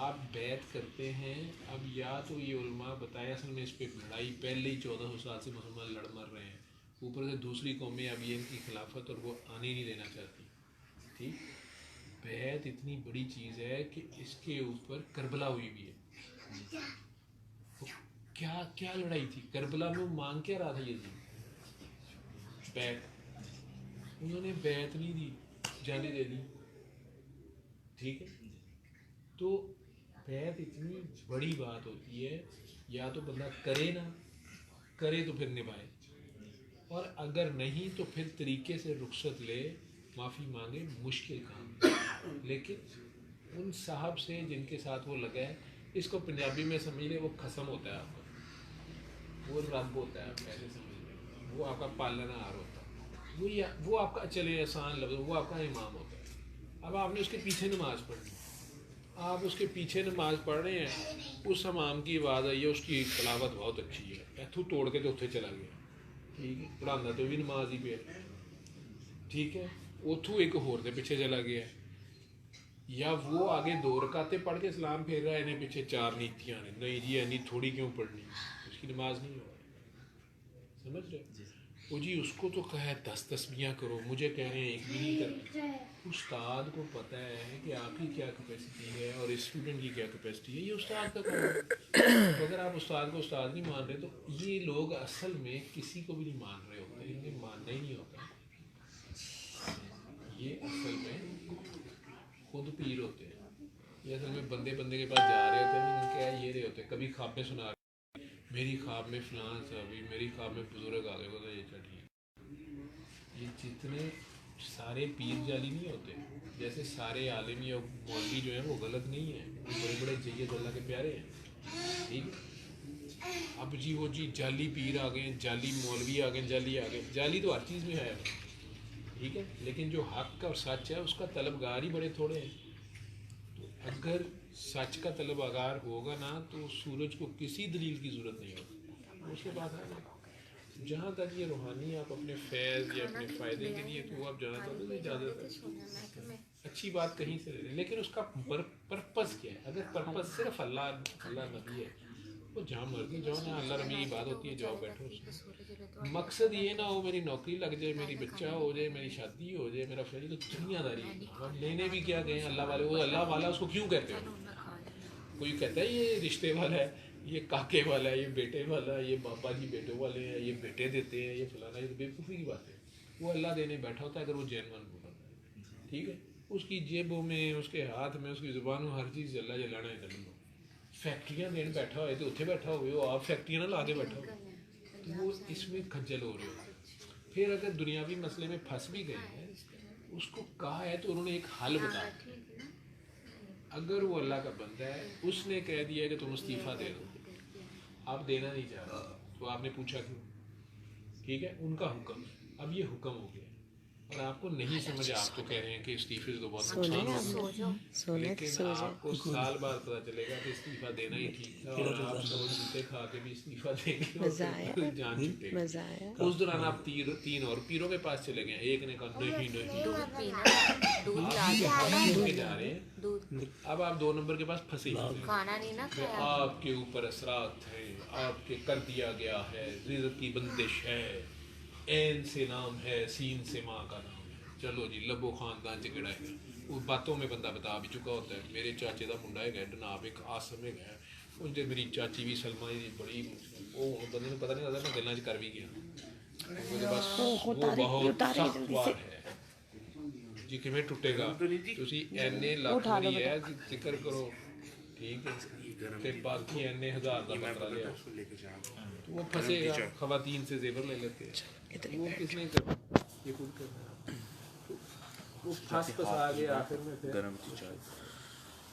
आप बैत करते हैं, अब या तो ये उलमा बताया असल में इस पर लड़ाई पहले ही 1400 साल से मुसलमान लड़ मर रहे हैं, ऊपर से दूसरी कौमें अब ये इनकी खिलाफत और वो आने नहीं देना चाहती, ठीक। बैत इतनी बड़ी चीज़ है कि इसके ऊपर करबला हुई भी है। तो क्या क्या लड़ाई थी करबला में, वो मांग क्या रहा था ये जी बैत, उन्होंने बैत नहीं दी, जाने दे दी, ठीक है। तो बैत इतनी बड़ी बात होती है, या तो बंदा करे ना करे तो फिर निभाए, और अगर नहीं तो फिर तरीके से रुखसत ले, माफ़ी मांगे, मुश्किल काम है। लेकिन उन साहब से जिनके साथ वो लगा है, इसको पंजाबी में समझ ले, वो खसम होता है आपका, वो रब होता है, आप ऐसे समझ लें, वो आपका पालनहार होता है, वो आपका चले आसान लफ्ज़, वो आपका इमाम होता है। अब आपने उसके पीछे नमाज़ पढ़नी, आप उसके पीछे नमाज़ पढ़ रहे हैं, उस इमाम की आवाज़ आई है, उसकी तलावत बहुत अच्छी है, इथों तोड़ के तो उत्थे चला गया, ठीक है, पढ़ाना तो भी नमाज ही पे, ठीक है, उथों एक होर दे पीछे चला गया, या वो आगे 2 रकाते पढ़ के सलाम फेर रहा है, इन्हें पीछे 4 नीतियाँ ने, नहीं जी इतनी थोड़ी क्यों पढ़नी, उसकी नमाज नहीं हो रही, समझ रहे। वो जी उसको तो कहा है 10 तस्बीहां करो, मुझे कह रहे हैं एक भी नहीं करनी। उस्ताद को पता है कि आपकी क्या कैपेसिटी है और स्टूडेंट की क्या कैपेसिटी है, ये उस्ताद का काम है। तो अगर आप उस्ताद को उस्ताद नहीं मान रहे, तो ये लोग असल में किसी को भी नहीं मान रहे होते, इन्हें मानना ही नहीं होता, ये असल में खुद पीर होते हैं, ये असल में बंदे के पास जा रहे होते हैं, क्या ये रहे होते हैं, कभी ख्वाब में सुना मेरी ख्वाब में फलां अभी मेरी ख्वाब में बुजुर्ग आ गए, तो ये चढ़िए। ये जितने सारे पीर जाली नहीं होते, जैसे सारे आलिम या मौलवी जो हैं वो गलत नहीं है, वो बड़े बड़े जैयद अल्लाह के प्यारे हैं, ठीक। अब जी वो जी जाली पीर आ गए, जाली मौलवी आ गए, जाली तो हर चीज़ में है, ठीक है, लेकिन जो हक और सच है उसका तलबगार ही बड़े थोड़े हैं। तो अगर सच का तलबगार होगा ना, तो सूरज को किसी दलील की ज़रूरत नहीं होगी, उसके बाद है जहाँ तक ये रूहानी आप अपने फैज़ या अपने फ़ायदे के लिए, तो आप जाना चाहते हो इजाज़त है, अच्छी बात कहीं से ले लें, लेकिन उसका पर्पज़ क्या है। अगर पर्पज़ सिर्फ अल्लाह नबी है, तो जहाँ मर्जी जाओ ना, अल्लाह रबी की बात होती है, जाओ बैठो, मकसद ये ना हो मेरी नौकरी लग जाए, मेरी बच्चा हो जाए, मेरी शादी हो जाए, मेरा फ्रेंड, तो दुनियादारी। हम लेने भी क्या गए अल्लाह वाले, वो अल्लाह वाला उसको क्यों कहते हो? कोई कहता है ये रिश्ते वाला है, ये काके वाला है, ये बेटे वाला है, ये बाबा जी बेटों वाले हैं, ये बेटे देते हैं, ये फलाना, ये तो बेवकूफ़ी की बात है। वो अल्लाह देने बैठा होता है अगर वो जेन्युइन बोला, ठीक है। उसकी जेबों में, उसके हाथ में, उसकी ज़ुबान में हर चीज़ अल्लाह जलाना है, कर लो, फैक्ट्रियां देन बैठा होए तो उत्थे बैठा होवे, वो आप फैक्ट्रियां ना ला के बैठा हो, वो इसमें खज्जल हो रहे हो। फिर अगर दुनियावी मसले में फंस भी गए हैं, उसको कहा है तो उन्होंने एक हल बताया। अगर वो अल्लाह का बंदा है, उसने कह दिया कि तुम इस्तीफ़ा दे दो, आप देना नहीं चाह रहे, तो आपने पूछा क्यों? ठीक है, उनका हुक्म, अब ये हुक्म हो गया और आपको नहीं समझ, आप तो कह रहे हैं कि इस्तीफे से तो बहुत नुकसान होगा, लेकिन आपको साल बाद पता चलेगा कि इस्तीफा देना ही ठीक था और आप सब जूते खा के भी इस्तीफा देंगे और जान छूटेगी। उस दौरान आप तीन और पीरों के पास चले गए, एक ने कहा नहीं नहीं, जा रहे हैं, अब आप 2 नंबर के पास फंसे, आपके ऊपर असरात है, आपके कर दिया गया है, रिज़्क़ की बंदिश है, एन से नाम है, सीन से माँ का नाम है, चलो जी लबो खानदान च केड़ा है, वो बातों में बंदा बता भी चुका होता है। मेरे चाचे का मुंडा है जनाब, एक आसम है, उनसे मेरी चाची भी सलमा जी बड़ी, वो बंदे ने पता नहीं लगता मैं गल्लां च कर भी गया, बस वो बहुत सख्त वार है जी, किवें टुटेगा तुसी एने लाख दी है जिक्र करो, ठीक है, ते बाकी एने हज़ार का बकरा लिया, तो वो फंसेगा। खवातीन से जेवर ले लेते हैं, वो किसने करना, ये खुद करना है, वो फंसा गया आखिर में फिर।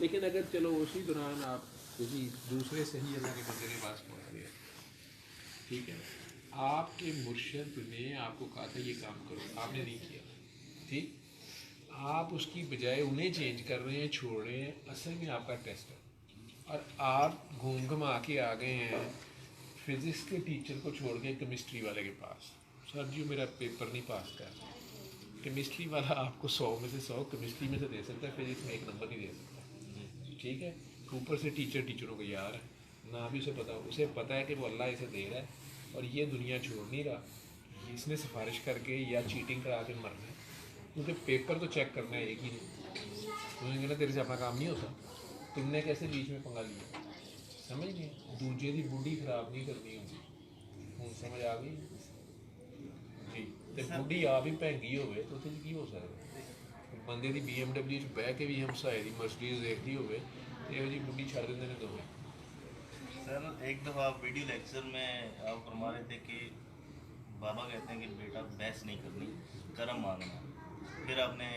लेकिन अगर चलो उसी दौरान आप किसी दूसरे सही अल्लाह के बंदे के पास पहुँच गए, ठीक है, आपके मुर्शिद ने आपको कहा था ये काम करो, आपने नहीं किया, ठीक, आप उसकी बजाय उन्हें चेंज कर रहे हैं, छोड़ रहे हैं, असल में आपका टेस्ट है, और आप घूम घुमा के आ गए हैं फिज़िक्स के टीचर को छोड़ के केमिस्ट्री वाले के पास, सर जी मेरा पेपर नहीं पास कर, केमिस्ट्री वाला आपको 100 में से 100 केमिस्ट्री में से दे सकता है, फिज़िक्स में 1 नंबर नहीं दे सकता, ठीक है। ऊपर से टीचरों को यार है ना, भी उसे पता है कि वो अल्लाह इसे दे रहा है और ये दुनिया छोड़ नहीं रहा, इसने सिफारिश करके या चीटिंग करा के मरना है, क्योंकि पेपर तो चेक करना है एक ही नहीं, तुम्हें ना तेरे से अपना काम नहीं होता, तुमने कैसे बीच में पंगा लिया, समझ गए, दूजे की बुढ़ी खराब नहीं करनी होगी, हूँ समझ आ गई जी, तो बुढ़ी आप ही भैंगी होवे तो उत्थे की हो सकता, बंदे की BMW च बह के भी हमसाए की मर्सिडीज देखती होवे तो इहो जी बुढ़ी छड़ देंदे ने दोवें। सर एक दफ़ा वीडियो लेक्चर में आप फरमा रहे थे कि बाबा कहते हैं कि बेटा बहस नहीं करनी, कर्म मांगना, फिर आपने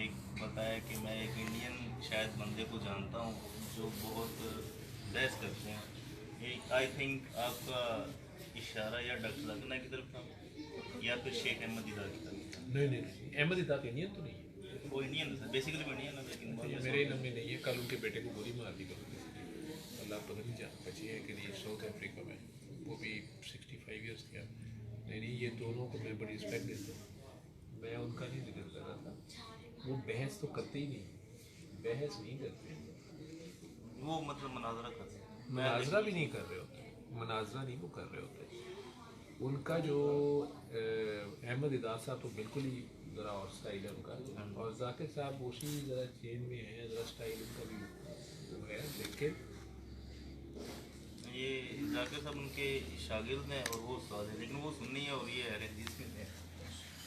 एक बताया कि मैं एक इंडियन शायद बंदे को जानता हूँ जो बहुत बहस करते हैं, आई थिंक आपका इशारा या डॉक्टर लगना की तरफ था या फिर शेख अहमद इदा की तरफ? नहीं, अहमद इदा इंडियन तो नहीं है, वो इंडियन है बेसिकली, इंडियन है, लेकिन मेरे लम्बे नहीं है, कल उनके बेटे को गोली मार दी अल्लाह पता नहीं जान बची है कि नहीं, साउथ अफ्रीका में, वो भी 65 ईयर्स का, नहीं ये दोनों को मैं बड़ी रिस्पेक्ट देता हूँ, मैं उनका नहीं जिक्र कर रहा था, वो बहस तो करते ही नहीं, बहस नहीं करते, वो मतलब मनाजरा करते, मनाजरा भी नहीं कर रहे होते, मनाजरा नहीं वो कर रहे होते, उनका जो अहमद इदाद साहब तो बिल्कुल ही ज़रा और स्टाइल है उनका, और जाकिर साहब उसी ज़रा चेंज में है, ज़रा स्टाइल उनका भी वो है, लेकिन ये जाकिर साहब उनके शागिर्द हैं और वो उस्ताद हैं, लेकिन वो सुन्नी है और ये अहले हदीस में है।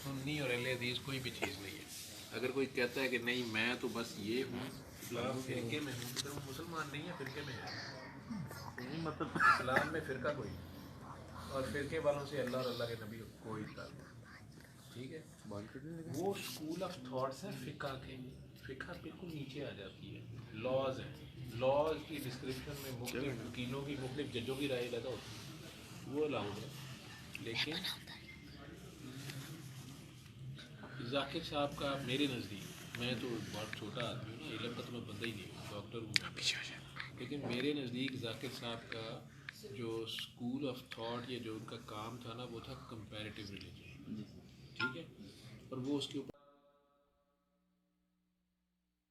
सुन्नी और अहले हदीस कोई भी चीज़ नहीं है, अगर कोई कहता है कि नहीं मैं तो बस ये हूँ फिरके में हूँ, तो वो मुसलमान नहीं है, फिरके में है, मतलब इस्लाम में फ़िरका कोई, और फिरके वालों से अल्लाह और अल्लाह के नबी कोई ताल्लुक, ठीक है। वो स्कूल ऑफ थॉट्स है फ़िक़्ह के, फ़िक़्ह बिल्कुल नीचे आ जाती है, लॉज हैं, लॉज की डिस्क्रिप्शन में मुख्तलिफ वकीलों की मुख्तलिफ जजों की राय लगा होती है, वो अलाउड है, लेकिन जाकिर साहब का मेरे नज़दीक, मैं तो बहुत छोटा आदमी हूँ ना, इल्म का तो मैं बंदा ही नहीं हूँ, डॉक्टर हूँ, लेकिन मेरे नज़दीक जाकिर साहब का जो स्कूल ऑफ थॉट या जो उनका काम था ना, वो था कंपैरेटिव रिलीजन, ठीक है, और वो उसके ऊपर